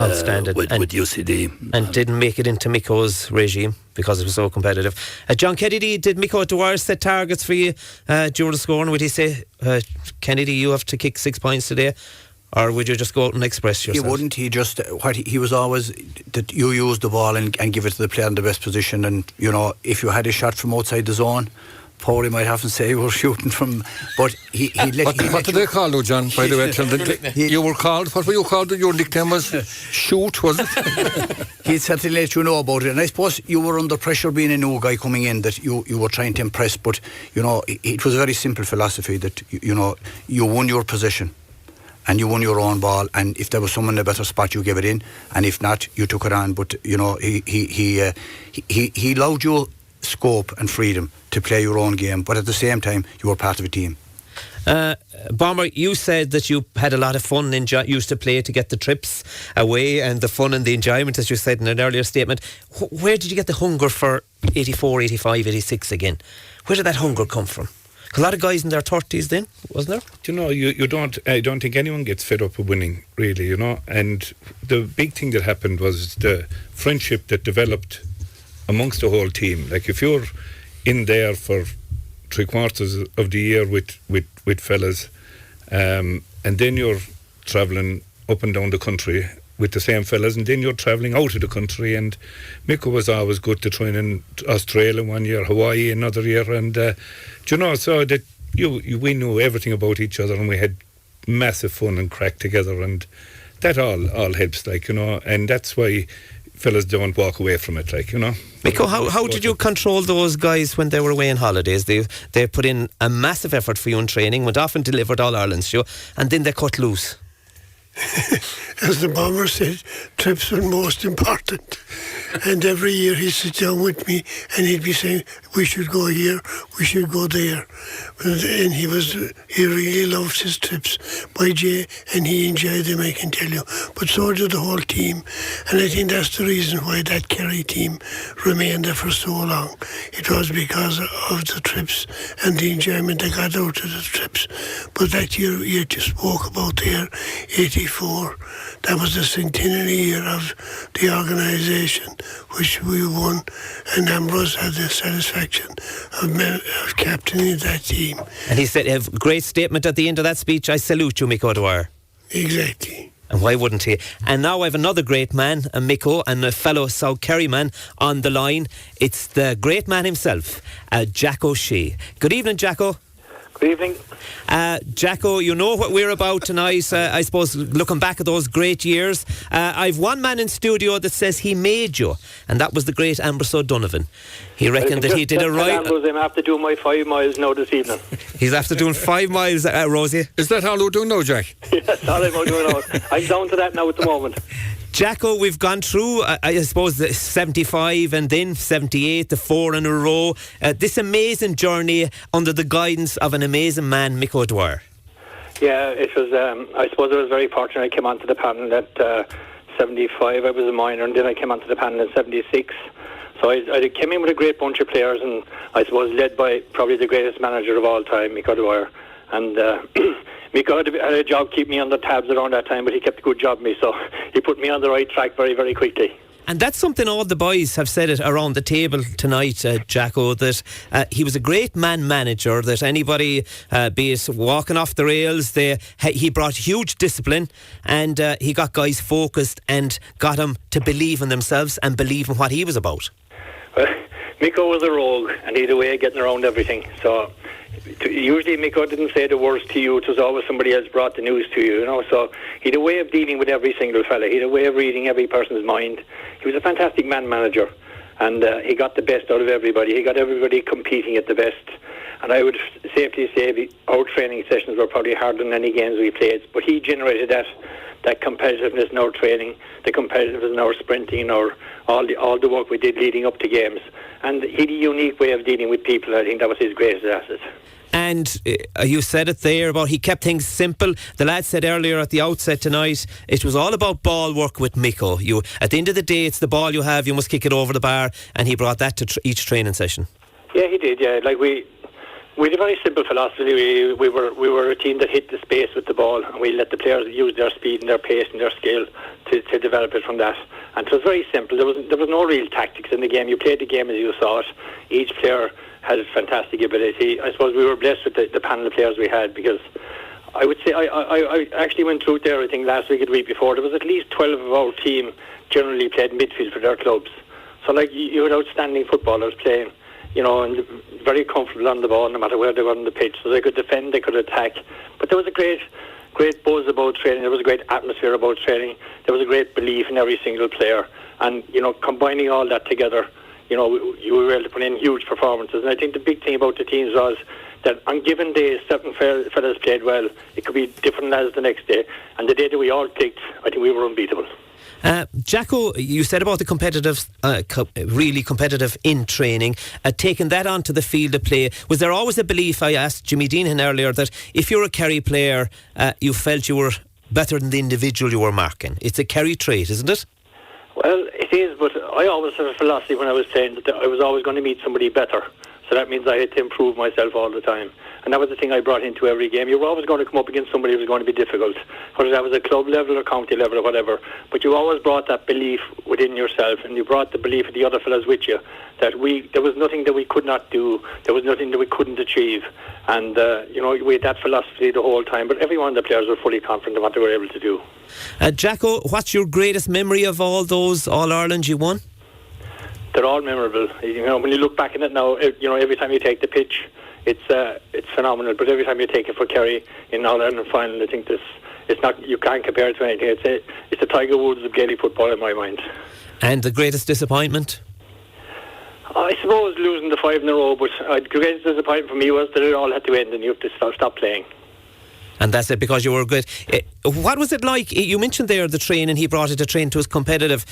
Speaker 2: Outstanding.
Speaker 4: With UCD.
Speaker 2: And didn't make it into Mick regime because it was so competitive. John Kennedy, did Mick O'Dwyer set targets for you during the scoring? Would he say, Kennedy, you have to kick 6 points today? Or would you just go out and express yourself?
Speaker 5: He wouldn't. He was always that you use the ball and give it to the player in the best position. And, if you had a shot from outside the zone, Paul, he might have to say you were shooting from, but he let.
Speaker 6: What did they call you, John? By the way, you were called. What were you called? Your nickname was Shoot, was it?
Speaker 5: He'd certainly let you know about it, and I suppose you were under pressure being a new guy coming in that you were trying to impress. But it was a very simple philosophy that you won your position, and you won your own ball. And if there was someone in a better spot, you gave it in, and if not, you took it on. But he allowed you scope and freedom to play your own game, but at the same time you were part of a team.
Speaker 2: Bomber, you said that you had a lot of fun used to play to get the trips away and the fun and the enjoyment, as you said in an earlier statement. Where did you get the hunger for 84, 85, 86 again? Where did that hunger come from? A lot of guys in their 30s then, wasn't there?
Speaker 7: You don't. I don't think anyone gets fed up with winning, really. And the big thing that happened was the friendship that developed amongst the whole team. Like if you're in there for 3/4 of the year with fellas, and then you're travelling up and down the country with the same fellas, and then you're travelling out of the country. And Mick was always good to train in Australia one year, Hawaii another year, and so that we knew everything about each other, and we had massive fun and crack together, and that all helps, and that's why fellas don't walk away from it,
Speaker 2: Mick, how did you control those guys when they were away on holidays? They put in a massive effort for you in training, went off and delivered All-Ireland show, and then they cut loose.
Speaker 8: As the Bomber said, trips were most important. And every year he'd sit down with me and he'd be saying, we should go here, we should go there. And he really loved his trips by Jay, and he enjoyed them, I can tell you. But so did the whole team. And I think that's the reason why that Kerry team remained there for so long. It was because of the trips and the enjoyment they got out of the trips. But that year you just spoke about there, 84, that was the centenary year of the organisation, which we won, and Ambrose had the satisfaction of captaining that team.
Speaker 2: And he said a great statement at the end of that speech, I salute you, Mick O'Dwyer.
Speaker 8: Exactly.
Speaker 2: And why wouldn't he? And now I have another great man, a Mick and a fellow South Kerry man on the line. It's the great man himself, Jack O'Shea. Good evening, Jacko.
Speaker 13: Good evening.
Speaker 2: Jacko, you know what we're about tonight. I suppose looking back at those great years, I've one man in studio that says he made you, and that was the great Ambrose O'Donovan. He reckoned that he did it right.
Speaker 13: Ambrose, I'm after doing my 5 miles now this evening.
Speaker 2: He's after doing 5 miles, Rosie.
Speaker 6: Is that all you're doing now, Jack?
Speaker 13: Yes, all I'm doing now. I'm down to that now at the moment.
Speaker 2: Jacko, we've gone through, I suppose, the 75 and then 78, the 4 in a row. This amazing journey under the guidance of an amazing man, Mick O'Dwyer.
Speaker 13: Yeah, it was. I suppose I was very fortunate. I came onto the panel at 75. I was a minor, and then I came onto the panel in 76. So I came in with a great bunch of players, and I suppose led by probably the greatest manager of all time, Mick O'Dwyer. And Mick had a job keep me on the tabs around that time, but he kept a good job of me, so he put me on the right track very, very quickly.
Speaker 2: And that's something all the boys have said it around the table tonight, Jacko, that he was a great man manager, that anybody, be it walking off the rails, he brought huge discipline, and he got guys focused and got them to believe in themselves and believe in what he was about.
Speaker 13: Well, Mick was a rogue, and he had a way of getting around everything. So usually Mick didn't say the words to you. It was always somebody else brought the news to you, you know. So he had a way of dealing with every single fella. He had a way of reading every person's mind. He was a fantastic man manager, and he got the best out of everybody. He got everybody competing at the best. And I would safely say our training sessions were probably harder than any games we played. But he generated that competitiveness in our training, the competitiveness in our sprinting, or all the work we did leading up to games. And he had a unique way of dealing with people. I think that was his greatest asset.
Speaker 2: And you said it there about he kept things simple. The lad said earlier at the outset tonight, it was all about ball work with Mick. You, at the end of the day, it's the ball you have, you must kick it over the bar, and he brought that to each training session.
Speaker 13: Yeah, he did. Yeah, like we had a very simple philosophy. We were a team that hit the space with the ball, and we let the players use their speed and their pace and their skill to develop it from that. And it was very simple. There was no real tactics in the game. You played the game as you saw it. Each player had a fantastic ability. I suppose we were blessed with the panel of players we had, because I would say I actually went through there, I think last week or the week before, there was at least 12 of our team generally played midfield for their clubs. So like you had outstanding footballers playing, you know, and very comfortable on the ball no matter where they were on the pitch. So they could defend, they could attack. But there was a great buzz about training. There was a great atmosphere about training. There was a great belief in every single player. And, you know, combining all that together, you know, you were able to put in huge performances. And I think the big thing about the teams was that on given days, certain fellas played well. It could be different lads the next day. And the day that we all clicked, I think we were unbeatable.
Speaker 2: Jacko, you said about the competitive, really competitive in training, taking that onto the field of play. Was there always a belief, I asked Jimmy Deenihan earlier, that if you're a Kerry player, you felt you were better than the individual you were marking? It's a Kerry trait, isn't it?
Speaker 13: Well, it is, but I always had a philosophy when I was saying that I was always going to meet somebody better. So that means I had to improve myself all the time. And that was the thing I brought into every game. You were always going to come up against somebody who was going to be difficult, whether that was a club level or county level or whatever. But you always brought that belief within yourself, and you brought the belief of the other fellas with you, that there was nothing that we could not do, there was nothing that we couldn't achieve. And, you know, we had that philosophy the whole time. But every one of the players were fully confident in what they were able to do.
Speaker 2: Jacko, what's your greatest memory of all those All-Irelands you won?
Speaker 13: They're all memorable. You know, when you look back at it now, you know, every time you take the pitch, it's phenomenal. But every time you take it for Kerry in All-Ireland final, I think it's not, you can't compare it to anything. It's the Tiger Woods of Gaelic football in my mind.
Speaker 2: And the greatest disappointment?
Speaker 13: I suppose losing the 5 in a row, but the greatest disappointment for me was that it all had to end and you have to stop playing.
Speaker 2: And that's it, because you were good. What was it like? You mentioned there the training, he brought it to train to us competitive.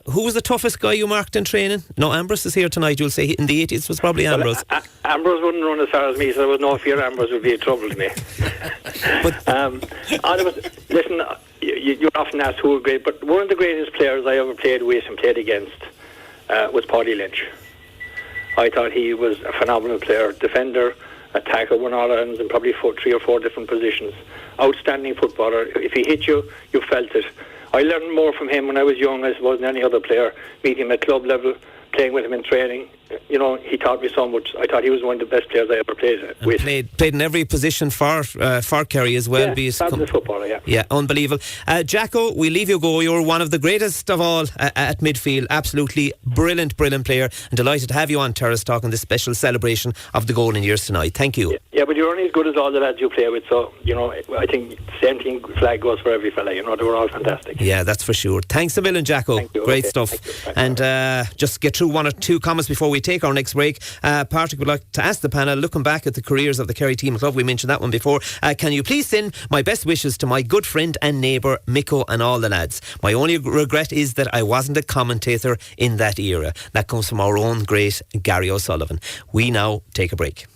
Speaker 2: Who was the toughest guy you marked in training? No, Ambrose is here tonight. You'll say in the 80s was probably Ambrose.
Speaker 13: Well, Ambrose wouldn't run as far as me, so there was no fear Ambrose would be in trouble to me. Listen, you're often asked who were great, but one of the greatest players I ever played with and played against was Paddy Lynch. I thought he was a phenomenal player, defender, attacker, won All-Irelands in probably 3 or 4 different positions. Outstanding footballer. If he hit you, you felt it. I learned more from him when I was young, I suppose, than any other player. Meeting him at club level, playing with him in training. he taught me so much. I thought he was one of the best players I ever played with.
Speaker 2: Played in every position for Kerry as well.
Speaker 13: Yeah, fabulous footballer, yeah.
Speaker 2: Yeah, unbelievable. Jacko, we leave you go. You're one of the greatest of all at midfield. Absolutely brilliant player. And delighted to have you on Terrace Talk on this special celebration of the golden years tonight. Thank you.
Speaker 13: Yeah, but you're only as good as all the lads you play with. So, I think same thing flag goes for every fella. They were all fantastic.
Speaker 2: Yeah, that's for sure. Thanks a million, Jacko.
Speaker 13: Thank you.
Speaker 2: Great
Speaker 13: Okay,
Speaker 2: stuff.
Speaker 13: thank you.
Speaker 2: And just get through one or two comments before we take our next break. Patrick would like to ask the panel, looking back at the careers of the Kerry team club, we mentioned that one before, can you please send my best wishes to my good friend and neighbour Mick and all the lads. My only regret is that I wasn't a commentator in that era. That comes from our own great Gary O'Sullivan. We now take a break.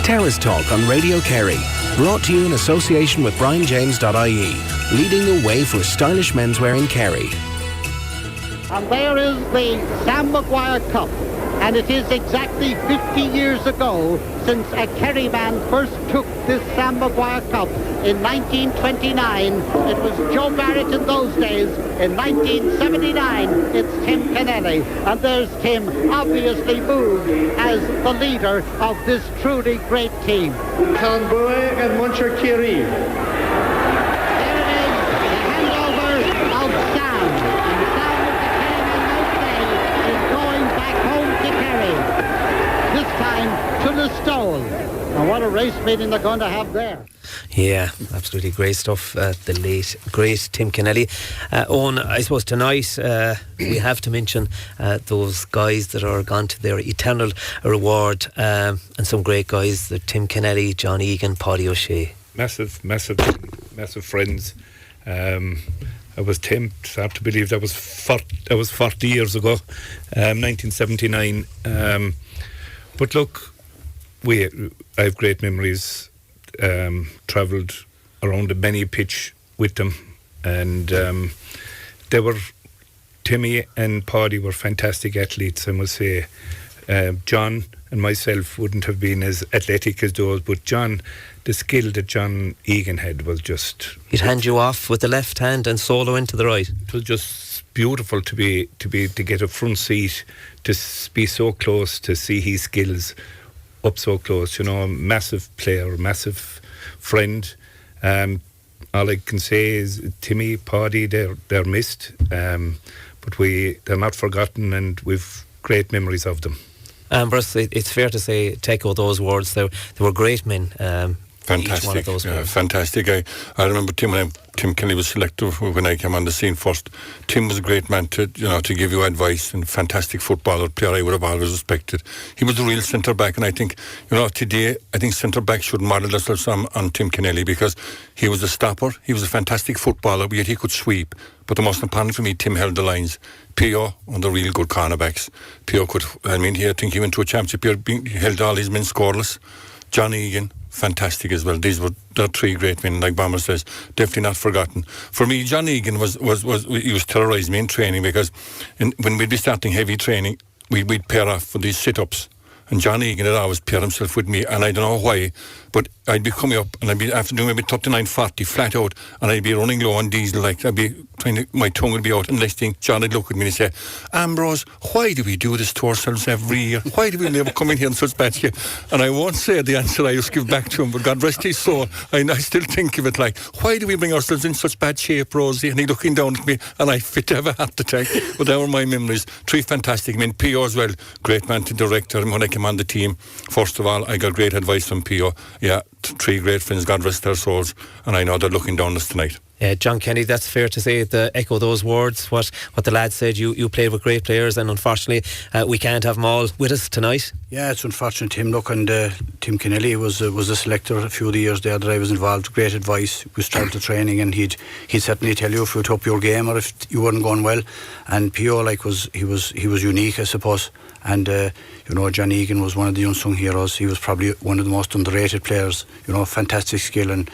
Speaker 12: Terrace Talk on Radio Kerry. Brought to you in association with BrianJames.ie. Leading the way for stylish menswear in Kerry.
Speaker 1: And there is the Sam Maguire Cup. And it is exactly 50 years ago since a Kerry man first took this Sam Maguire Cup in 1929. It was Joe Barrett in those days. In 1979, it's Tim Kennelly. And there's Tim, obviously moved as the leader of this truly great team.
Speaker 14: Clonbrough and Muncher Kerry.
Speaker 1: There it is, the handover of Sam. And Sam, with the Kerry man those days, is going back home to Kerry. This time to Listowel. And what a race meeting they're going to have there.
Speaker 2: Yeah, absolutely great stuff. The late, great Tim Kennelly. Owen, I suppose tonight we have to mention those guys that are gone to their eternal reward, and some great guys, the Tim Kennelly, John Egan, Paddy O'Shea.
Speaker 7: Massive friends. I was tempted, hard to believe that was 40 years ago, 1979. But look, I have great memories. Travelled around the many pitch with them, and Timmy and Paddy were fantastic athletes, I must say. John and myself wouldn't have been as athletic as those, but John, the skill that John Egan had was just...
Speaker 2: He'd hand you off with the left hand and solo into the right.
Speaker 7: It was just beautiful to get a front seat, to be so close, to see his skills up so close. Massive player, massive friend. All I can say is Timmy, Paddy, they're missed, but they're not forgotten, and we've great memories of them.
Speaker 2: Ambrose, it's fair to say, to echo those words, they were great men.
Speaker 6: Fantastic, fantastic. I remember Tim Kelly was selected when I came on the scene first. Tim was a great man to give you advice, and fantastic footballer, player I would have always respected. He was a real centre back, and I think today I think centre back should model themselves on Tim Kennelly, because he was a stopper, he was a fantastic footballer, yet he could sweep. But the most important for me, Tim held the lines. P.O. on the real good cornerbacks. P.O. I think he went to a championship year, he held all his men scoreless. John Egan, fantastic as well. These were the three great men, like Bomber says, definitely not forgotten. For me, John Egan he was terrorising me in training, because when we'd be starting heavy training, we'd pair off for these sit-ups. And John Egan had always paired himself with me, and I don't know why, but I'd be coming up and I'd be after doing maybe 39, 40 flat out, and I'd be running low on diesel, like I'd be my tongue would be out, and next thing John would look at me and say, Ambrose, why do we do this to ourselves every year? Why do we never come in here in such bad shape? And I won't say the answer I just give back to him, but God rest his soul, I still think of it like, why do we bring ourselves in such bad shape, Rosie? And he looking down at me, and I fit to have a heart attack. But they were my memories. Three fantastic men. P.O. as well, great man to director, and when I came on the team, first of all, I got great advice from P.O. Yeah, three great friends, God rest their souls, and I know they're looking down us tonight.
Speaker 2: John Kenny, that's fair to say, to echo those words, what the lads said. You played with great players, and unfortunately we can't have them all with us tonight.
Speaker 5: Yeah, it's unfortunate, Tim. Look, and Tim Kennelly was a selector a few of the years there that I was involved. Great advice. We started the training, and he'd certainly tell you if you'd up your game or if you weren't going well. And P.O. he was unique, I suppose. And John Egan was one of the unsung heroes. He was probably one of the most underrated players. Fantastic skill and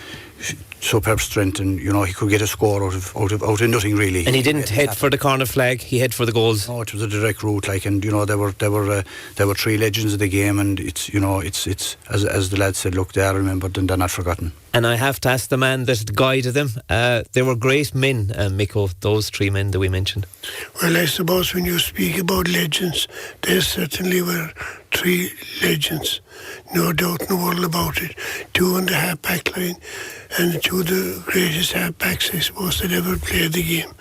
Speaker 5: superb strength, and he could get a score out of nothing really.
Speaker 2: And he didn't head for the corner flag; he head for the goals.
Speaker 5: No, it was a direct route, and there were three legends of the game, and it's as the lads said, look, they are remembered and they're not forgotten.
Speaker 2: And I have to ask the man that guided them. They were great men, Mick, those 3 men that we mentioned.
Speaker 8: Well, I suppose when you speak about legends, they certainly were 3 legends. No doubt in the world about it. 2 on the half-back line, and 2 of the greatest half-backs, I suppose, that ever played the game.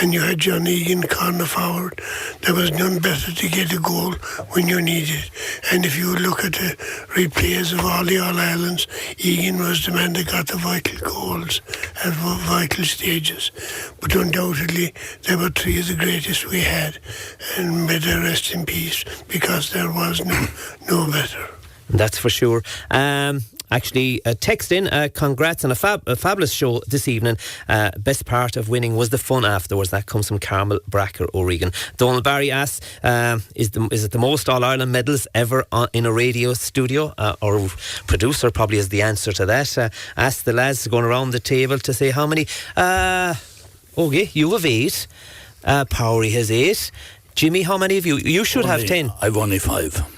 Speaker 8: And you had John Egan, corner forward. There was none better to get a goal when you needed it. And if you look at the replays of all the All-Irelands, Egan was the man that got the vital goals at vital stages. But undoubtedly, they were 3 of the greatest we had. And may they rest in peace, because there was no better.
Speaker 2: That's for sure. Actually, text in, congrats on a fabulous show this evening. Best part of winning was the fun afterwards. That comes from Carmel Bracker, O'Regan. Donald Barry asks, is it the most All-Ireland medals ever in a radio studio? Our producer probably has the answer to that. Ask the lads going around the table to say how many. Okay, you have 8. Powery has 8. Jimmy, how many of you? You should have 10.
Speaker 4: I've only 5.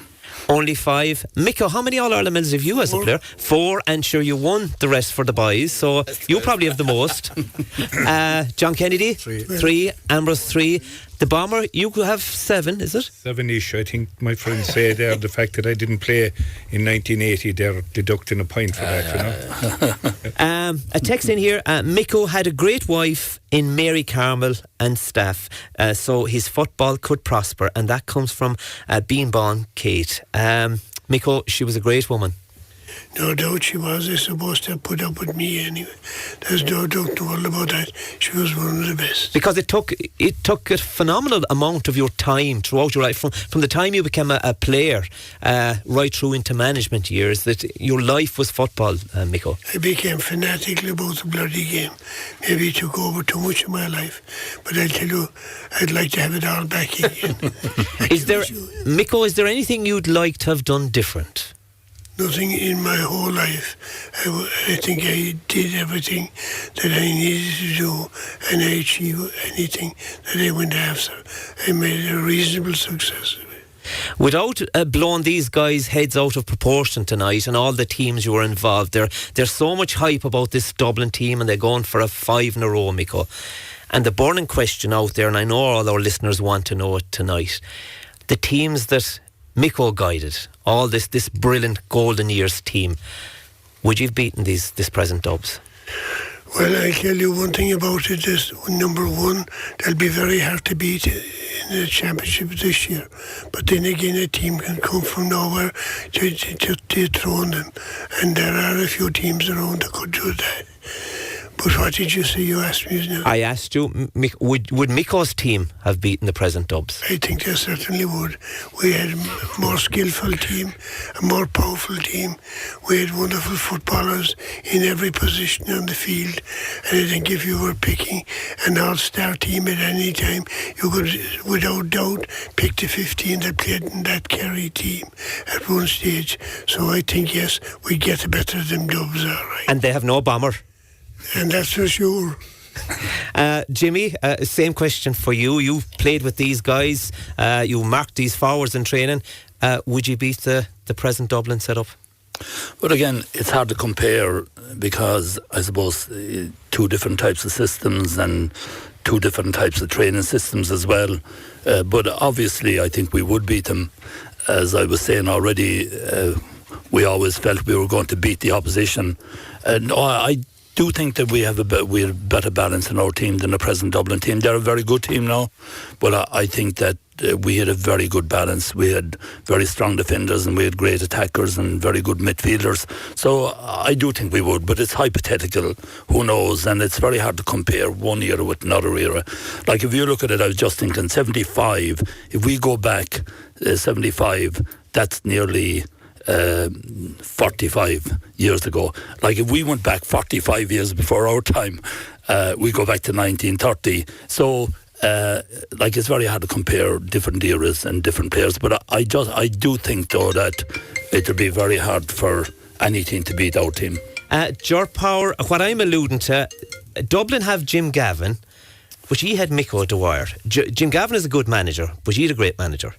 Speaker 2: Only 5. Mick, how many All-Ireland medals have you as a player? 4, and sure, you won the rest for the boys, so you probably have the most. John Kennedy? 3. Ambrose 3. The Bomber, you have 7, is it?
Speaker 7: 7-ish, I think my friends say there. The fact that I didn't play in 1980, they're deducting a point for that,
Speaker 2: A text in here, Micko had a great wife in Mary Carmel and staff, so his football could prosper, and that comes from Beanbon Kate. Micko, she was a great woman.
Speaker 8: No doubt she was. They're supposed to have put up with me anyway. There's no doubt all about that. She was one of the best.
Speaker 2: Because it took a phenomenal amount of your time throughout your life, from the time you became a player right through into management years, that your life was football, Micko.
Speaker 8: I became fanatical about the bloody game. Maybe it took over too much of my life. But I'll tell you, I'd like to have it all back again.
Speaker 2: Micko, is there anything you'd like to have done different?
Speaker 8: Nothing in my whole life. I think I did everything that I needed to do, and I achieved anything that I went after. I made a reasonable success of it.
Speaker 2: Without blowing these guys' heads out of proportion tonight and all the teams you were involved, there's so much hype about this Dublin team, and they're going for a 5 in a row, Micko. And the burning question out there, and I know all our listeners want to know it tonight, the teams that Micko guided, all this brilliant golden years team, would you have beaten this present Dubs?
Speaker 8: Well, I'll tell you one thing about it is, number one, they'll be very hard to beat in the championship this year. But then again, a team can come from nowhere to dethrone them. And there are a few teams around that could do that. But what did you say? You asked me now.
Speaker 2: I asked you, would Micko's team have beaten the present Dubs?
Speaker 8: I think they certainly would. We had a more skillful team, a more powerful team. We had wonderful footballers in every position on the field. And I think if you were picking an all-star team at any time, you could, without doubt, pick the 15 that played in that Kerry team at one stage. So I think, yes, we get better than Dubs, all right.
Speaker 2: And they have no bomber.
Speaker 8: And that's for sure.
Speaker 2: Jimmy, same question for you. You played with these guys. You marked these forwards in training. Would you beat the present Dublin setup?
Speaker 4: But again, it's hard to compare because I suppose 2 different types of systems and 2 different types of training systems as well. But obviously, I think we would beat them. As I was saying already, we always felt we were going to beat the opposition. And I do think that we have a better balance in our team than the present Dublin team. They're a very good team now, but I think that we had a very good balance. We had very strong defenders and we had great attackers and very good midfielders. So I do think we would, but it's hypothetical. Who knows? And it's very hard to compare one era with another era. Like if you look at it, I was just thinking 75, if we go back 75, that's nearly 45 years ago. Like if we went back 45 years before our time, we go back to 1930. So like it's very hard to compare different eras and different players. But I do think though that it'll be very hard for any team to beat our team.
Speaker 2: Ger Power, what I'm alluding to, Dublin have Jim Gavin, but he had Mick O'Dwyer. Jim Gavin is a good manager, but he had a great manager.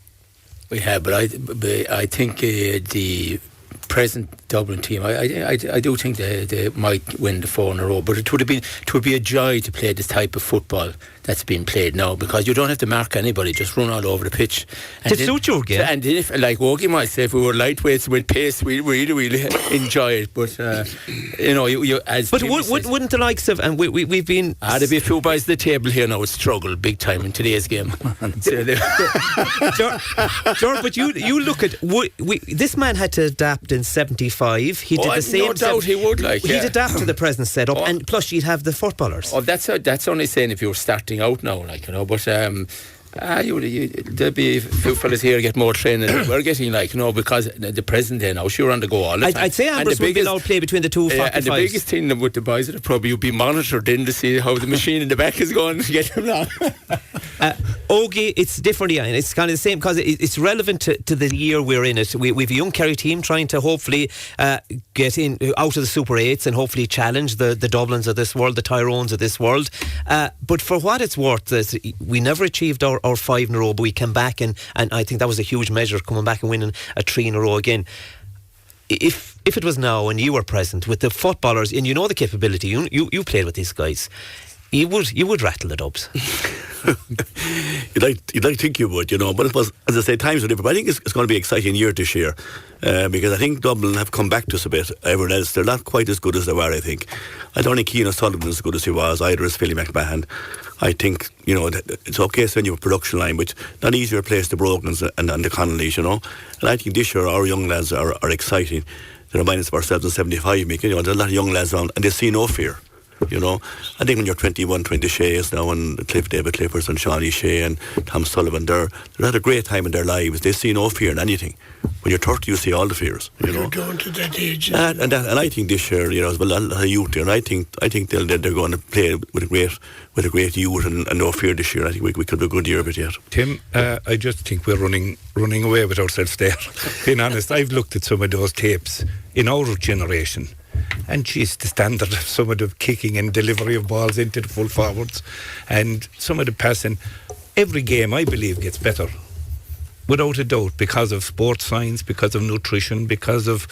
Speaker 3: We have, but I think the present Dublin team, I do think they might win the 4 in a row. But it would be a joy to play this type of football that's being played now, because you don't have to mark anybody, just run all over the pitch.
Speaker 2: To suit your game.
Speaker 3: And if, like Ogie might say, if we were lightweights with pace, we really enjoy it. But you as.
Speaker 2: But wouldn't the likes of, and we've been.
Speaker 3: There'd be a few boys at the table here now would struggle big time in today's game.
Speaker 2: Ger, but you look at this man had to adapt in '75. He did the same.
Speaker 3: No doubt he would.
Speaker 2: He'd adapt to the present setup, and plus you'd have the footballers.
Speaker 3: Oh, that's only saying if you were starting out now, but there'd be a few fellas here get more training than we're getting, because the present day now, sure, on the go all the time.
Speaker 2: I'd say Ambrose would be an outplay between the two 45s.
Speaker 3: And the biggest thing with the boys would probably be monitored in to see how the machine in the back is going to get them now.
Speaker 2: Ogie, it's different, Ian. It's kind of the same because it's relevant to the year we're in it. We've a young Kerry team trying to hopefully get in out of the Super 8s and hopefully challenge the Dublins of this world, the Tyrones of this world. But for what it's worth, we never achieved our 5 in a row, but we came back and I think that was a huge measure, coming back and winning a 3 in a row again. If it was now and you were present with the footballers and you know the capability, you played with these guys, you would rattle the Dubs.
Speaker 9: You'd like to think you would, but it was, as I say, times are different. But I think it's going to be an exciting year this year, because I think Dublin have come back to us a bit. Everyone else, they're not quite as good as they were, I think. I don't think Eoin O'Sullivan is as good as he was, either as Philly McMahon. I think, it's okay sending you a production line, but not easier place the Brogans and the Connollys, And I think this year our young lads are exciting. They remind us of ourselves in 75, Mick. There's a lot of young lads on, and they see no fear. I think when you're 21, 20 Sheas now, and David Clifford and Shawnee Shea and Tom Sullivan, they're had a great time in their lives. They see no fear in anything. When you're 30, you see all the fears.
Speaker 8: You're going to that age.
Speaker 9: And I think this year, there's a lot of youth there, and I think they're going to play with a great youth and no fear this year. I think we could have a good year of it yet.
Speaker 7: Tim, I just think we're running away with ourselves there. Being honest, I've looked at some of those tapes in our generation. And geez, the standard of some of the kicking and delivery of balls into the full forwards and some of the passing, every game I believe gets better, without a doubt, because of sports science, because of nutrition, because of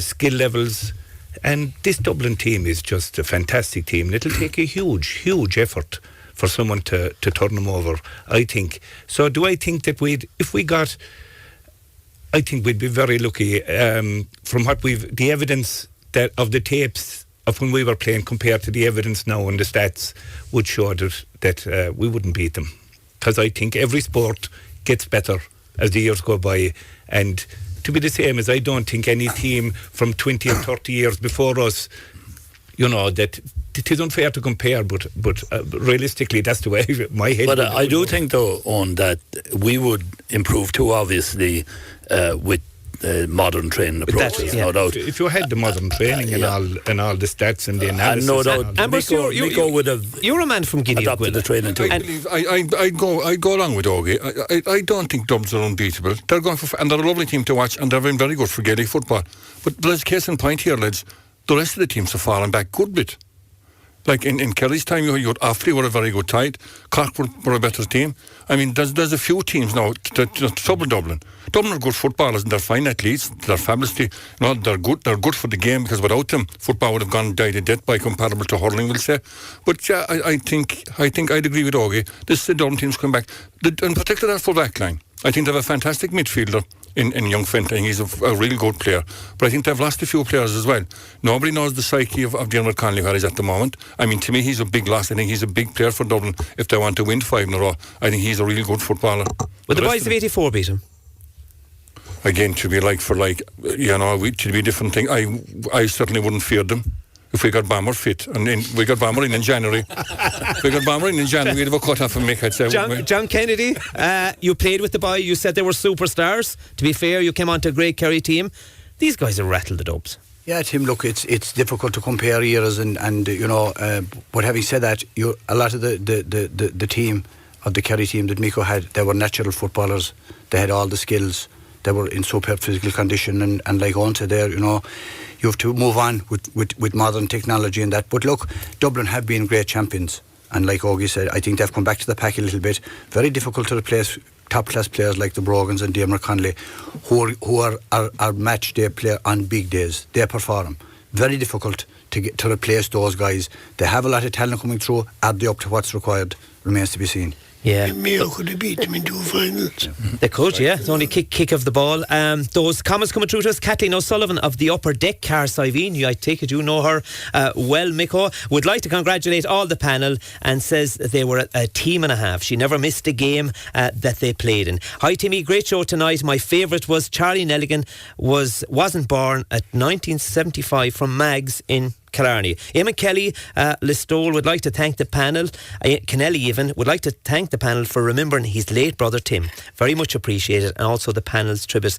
Speaker 7: skill levels. And this Dublin team is just a fantastic team, and it'll take a huge effort for someone to turn them over, I think. So do I think that I think we'd be very lucky from what the evidence that of the tapes of when we were playing compared to the evidence now, and the stats would show that we wouldn't beat them, because I think every sport gets better as the years go by, and to be the same as I don't think any team from 20 and 30 years before us, that it is unfair to compare, but realistically that's the way my head.
Speaker 4: But I do think though, Owen, that we would improve too, obviously, with modern training approaches, no doubt.
Speaker 7: If you had the modern training and all the stats and the analysis,
Speaker 4: no doubt.
Speaker 2: Ambrose, you're a man from Guinea.
Speaker 4: Adopted the training too.
Speaker 6: I'd go along with Ogie. I don't think Dubs are unbeatable. They're going and they're a lovely team to watch, and they're very good for Gaelic football. But there's case in point here, lads. The rest of the teams have fallen back good bit. Like in Kerry's time, you had Offaly were a very good side. Cork were a better team. I mean, there's a few teams now that trouble Dublin. Dublin are good footballers and they're fine athletes. They're fabulous. They're good. They're good for the game, because without them, football would have died a death by comparable to hurling, we'll say. But yeah, I think I'd agree with Ogie. This is the Dublin team's come back. In particular, that full back line. I think they have a fantastic midfielder in young Fenton. He's a real good player. But I think they've lost a few players as well. Nobody knows the psyche of Dermot Connolly where he's at the moment. I mean, to me, he's a big loss. I think he's a big player for Dublin if they want to win 5 in a row. I think he's a really good footballer.
Speaker 2: Would the boys of 84 beat him?
Speaker 6: Again, to be like for like, it should be a different thing. I certainly wouldn't fear them. If we got Bomber fit, and we got Bomber in January. We'd have a cut off from Mick, I'd say.
Speaker 2: John Kennedy, you played with the boy, you said they were superstars. To be fair, you came onto a great Kerry team. These guys have rattled the Dubs.
Speaker 5: Yeah, Tim, look, it's difficult to compare eras, and but having said that, a lot of the team, of the Kerry team that Mick had, they were natural footballers. They had all the skills. They were in superb physical condition, and like Owen said there, you have to move on with modern technology and that. But look, Dublin have been great champions. And like Ogie said, I think they've come back to the pack a little bit. Very difficult to replace top-class players like the Brogans and Diarmuid Connolly, who are match day player on big days. They perform. Very difficult to replace those guys. They have a lot of talent coming through. Are they up to what's required? Remains to be seen.
Speaker 2: Yeah.
Speaker 8: Mayo could have beat them in 2 finals.
Speaker 2: They could, yeah. It's only kick of the ball. Those comments coming through to us. Kathleen O'Sullivan of the Upper Deck Car Siveen. I take it you know her well, Mick. Would like to congratulate all the panel and says they were a team and a half. She never missed a game that they played in. Hi Timmy, great show tonight. My favourite was Charlie Nelligan wasn't born at 1975 from Mags in Killarney. Eamon Kelly, Listowel would like to thank the panel. Kennelly even would like to thank the panel for remembering his late brother Tim. Very much appreciated. And also the panel's tribute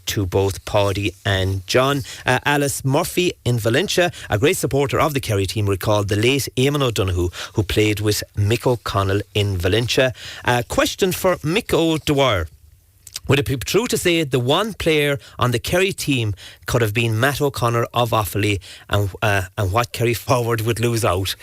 Speaker 2: to both Paddy and John. Alice Murphy in Valencia, a great supporter of the Kerry team, recalled the late Eamon O'Donovan who played with Mick O'Connell in Valencia. Question for Mick O'Dwyer. Would it be true to say the one player on the Kerry team could have been Matt O'Connor of Offaly, and what Kerry forward would lose out?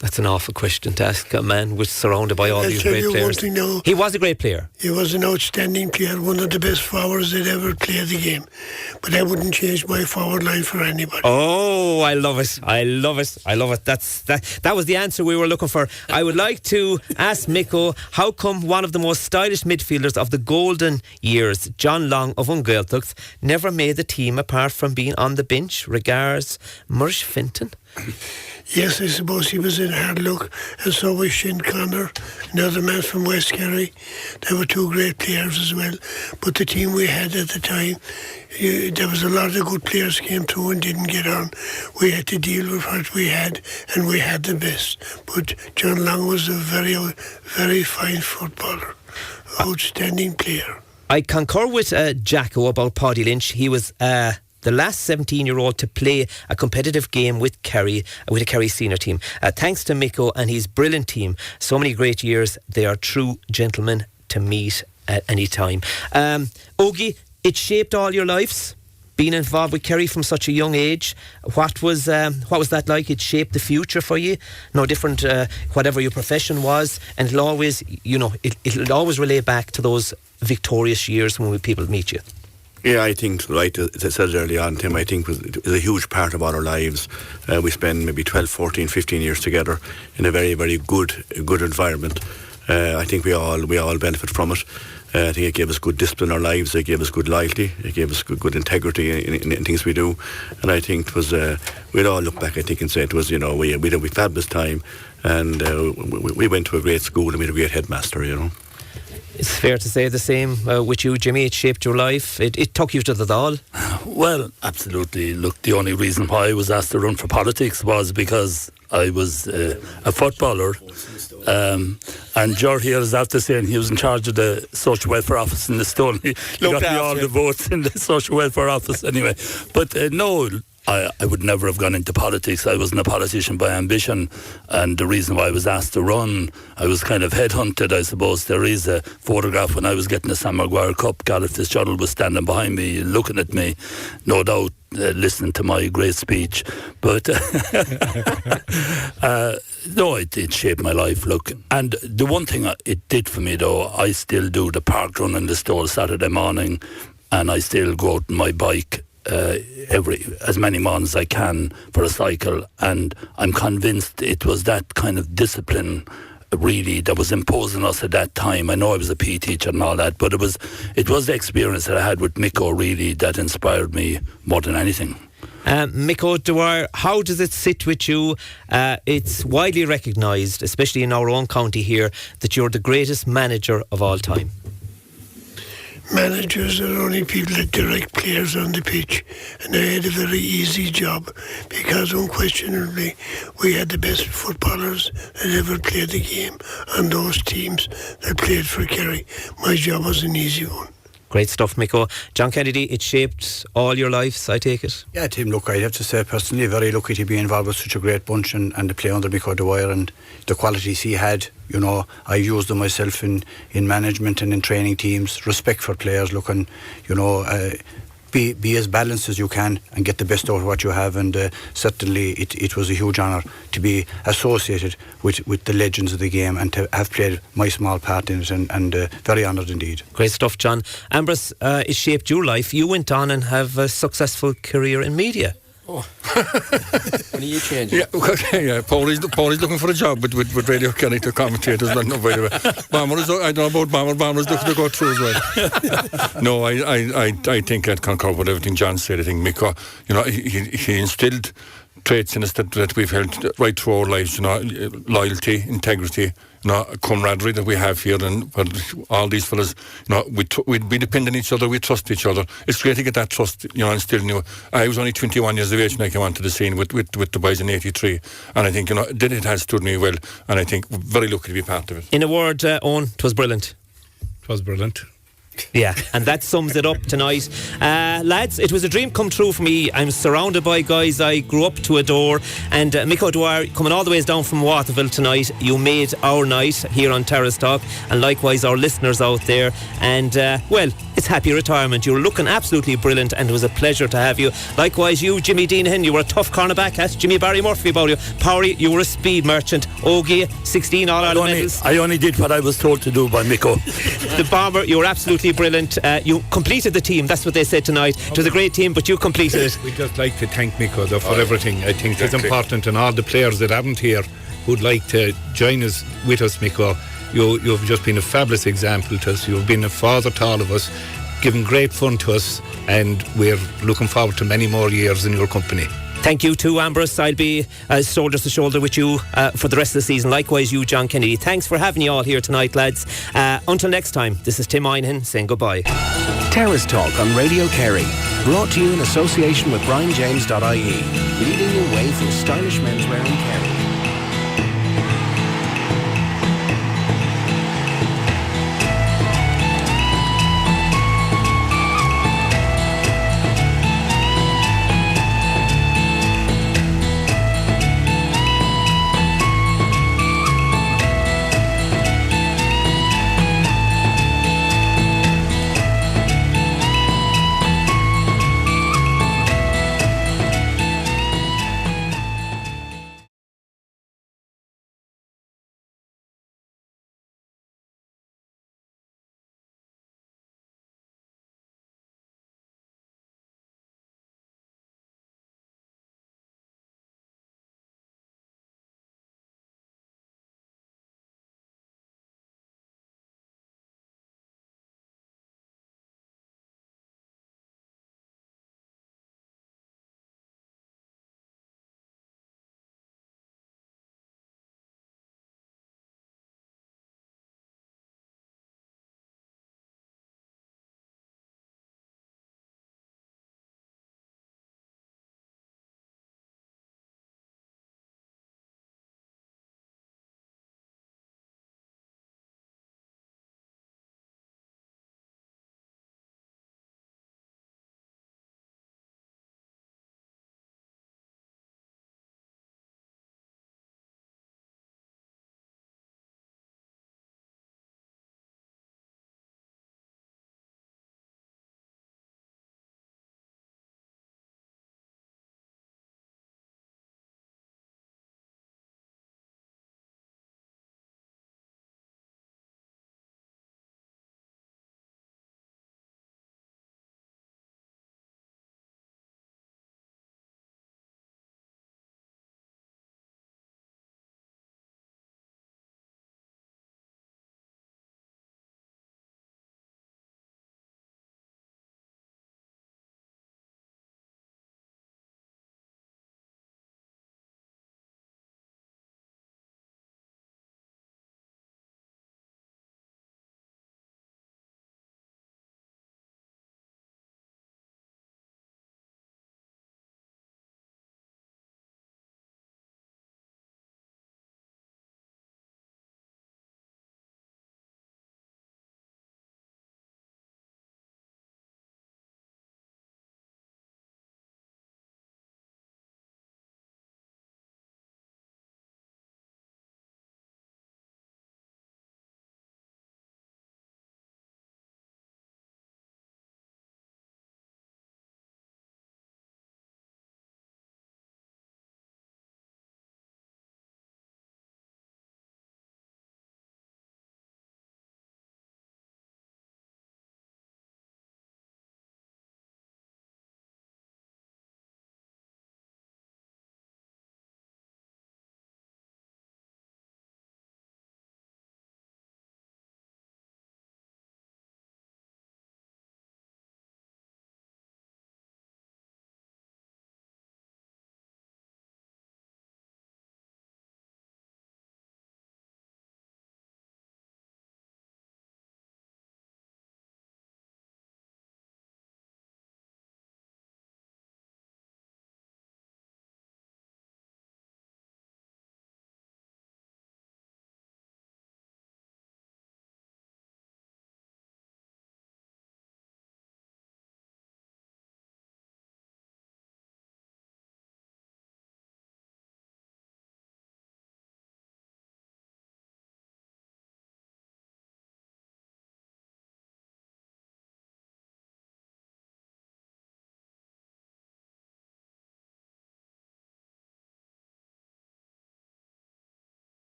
Speaker 2: That's an awful question to ask a man who's surrounded by all these great players. He was a great player.
Speaker 8: He was an outstanding player, one of the best forwards that ever played the game. But I wouldn't change my forward line for anybody.
Speaker 2: Oh, I love it. I love it. I love it. That was the answer we were looking for. I would like to ask Mick, how come one of the most stylish midfielders of the golden years, John Long of Ungaeltucht, never made the team apart from being on the bench? Regards, Mursh Finton.
Speaker 8: Yes, I suppose he was in hard luck, and so was Shin Connor, another man from West Kerry. They were 2 great players as well. But the team we had at the time, there was a lot of good players came through and didn't get on. We had to deal with what we had, and we had the best. But John Long was a very, very fine footballer, outstanding player.
Speaker 2: I concur with Jacko about Paddy Lynch. He was the last 17-year-old to play a competitive game with Kerry, with a Kerry senior team. Thanks to Mick and his brilliant team. So many great years. They are true gentlemen to meet at any time. Ogie, it shaped all your lives, being involved with Kerry from such a young age. What was that like? It shaped the future for you. No different, whatever your profession was, and it'll always, it'll always relate back to those victorious years when people meet you.
Speaker 9: Yeah, I think, right, as I said earlier on, Tim, I think it was a huge part of all our lives. We spend maybe 12, 14, 15 years together in a very, very good environment. I think we all benefit from it. I think it gave us good discipline in our lives. It gave us good loyalty. It gave us good integrity in things we do. And I think it was, we'd all look back, I think, and say it was, we had a fabulous time. And we went to a great school and we had a great headmaster,
Speaker 2: It's fair to say the same with you, Jimmy. It shaped your life. It took you to the Dáil.
Speaker 4: Well, absolutely. Look, the only reason why I was asked to run for politics was because I was a footballer. And Ger here is after saying he was in charge of the social welfare office in the Stone. He got me all the votes in the social welfare office anyway. But no, I would never have gone into politics. I wasn't a politician by ambition, and the reason why I was asked to run, I was kind of headhunted, I suppose. There is a photograph when I was getting the Sam Maguire Cup. Gareth Fitzgerald was standing behind me, looking at me, no doubt listening to my great speech. But no, it shaped my life, look. And the one thing it did for me, though, I still do the park run in the Stole Saturday morning, and I still go out on my bike as many months as I can for a cycle, and I'm convinced it was that kind of discipline really that was imposed on us at that time. I know I was a PE teacher and all that, but it was the experience that I had with Mick really that inspired me more than anything.
Speaker 2: Mick O'Dwyer, how does it sit with you? It's widely recognised, especially in our own county here, that you're the greatest manager of all time.
Speaker 8: Managers are only people that direct players on the pitch, and I had a very easy job because unquestionably we had the best footballers that ever played the game on those teams that played for Kerry. My job was an easy one.
Speaker 2: Great stuff, Mick. John Kennedy, it shaped all your lives, I take it?
Speaker 5: Yeah, Tim, look, I'd have to say personally very lucky to be involved with such a great bunch and to play under Mick O'Dwyer and the qualities he had. I used them myself in management and in training teams. Respect for players, looking, be as balanced as you can and get the best out of what you have. And certainly it was a huge honour to be associated with the legends of the game and to have played my small part in it, and very honoured indeed.
Speaker 2: Great stuff, John. Ambrose, it shaped your life. You went on and have a successful career in media.
Speaker 3: Oh. When are you changing?
Speaker 6: Yeah, Paul is looking for a job with Radio Kerry to commentate as well. No, by the way, Bomber is, I don't know about Bomber. Bomber's looking to go through as well. No, I think I'd concur with everything John said. I think Mick, he instilled traits in us that we've held right through our lives. Loyalty, integrity, camaraderie that we have here, and all these fellas, we depend on each other, we trust each other. It's great to get that trust, instilled in you. I was only 21 years of age when I came onto the scene with the boys in '83, and I think that it has stood me well, and I think very lucky to be part of it.
Speaker 2: In a word, Owen, 'twas brilliant.
Speaker 7: 'Twas brilliant.
Speaker 2: Yeah, and that sums it up tonight. Lads, it was a dream come true for me. I'm surrounded by guys I grew up to adore, and Mick O'Dwyer, coming all the ways down from Waterville tonight, you made our night here on Terrace Talk, and likewise our listeners out there. And well, it's happy retirement. You're looking absolutely brilliant, and it was a pleasure to have you. Likewise you, Jimmy Deenihan, you were a tough cornerback. Ask Jimmy Barry Murphy about you. Powery, you were a speed merchant. Ogie, 16 All-Ireland medals.
Speaker 4: I only did what I was told to do by Mick O.
Speaker 2: The Bomber, you were absolutely brilliant. You completed the team. That's what they said tonight. It was a great team, but you completed it.
Speaker 7: We'd just like to thank Mick O for everything. I think it's important, and all the players that aren't here who'd like to join us with us, Mick O. You've just been a fabulous example to us. You've been a father to all of us, given great fun to us, and we're looking forward to many more years in your company.
Speaker 2: Thank you to Ambrose. I'll be shoulder to shoulder with you for the rest of the season. Likewise you, John Kennedy. Thanks for having you all here tonight, lads. Until next time, this is Tim Moynihan saying goodbye.
Speaker 12: Terrace Talk on Radio Kerry. Brought to you in association with BrianJames.ie. Leading the way for stylish menswear in Kerry.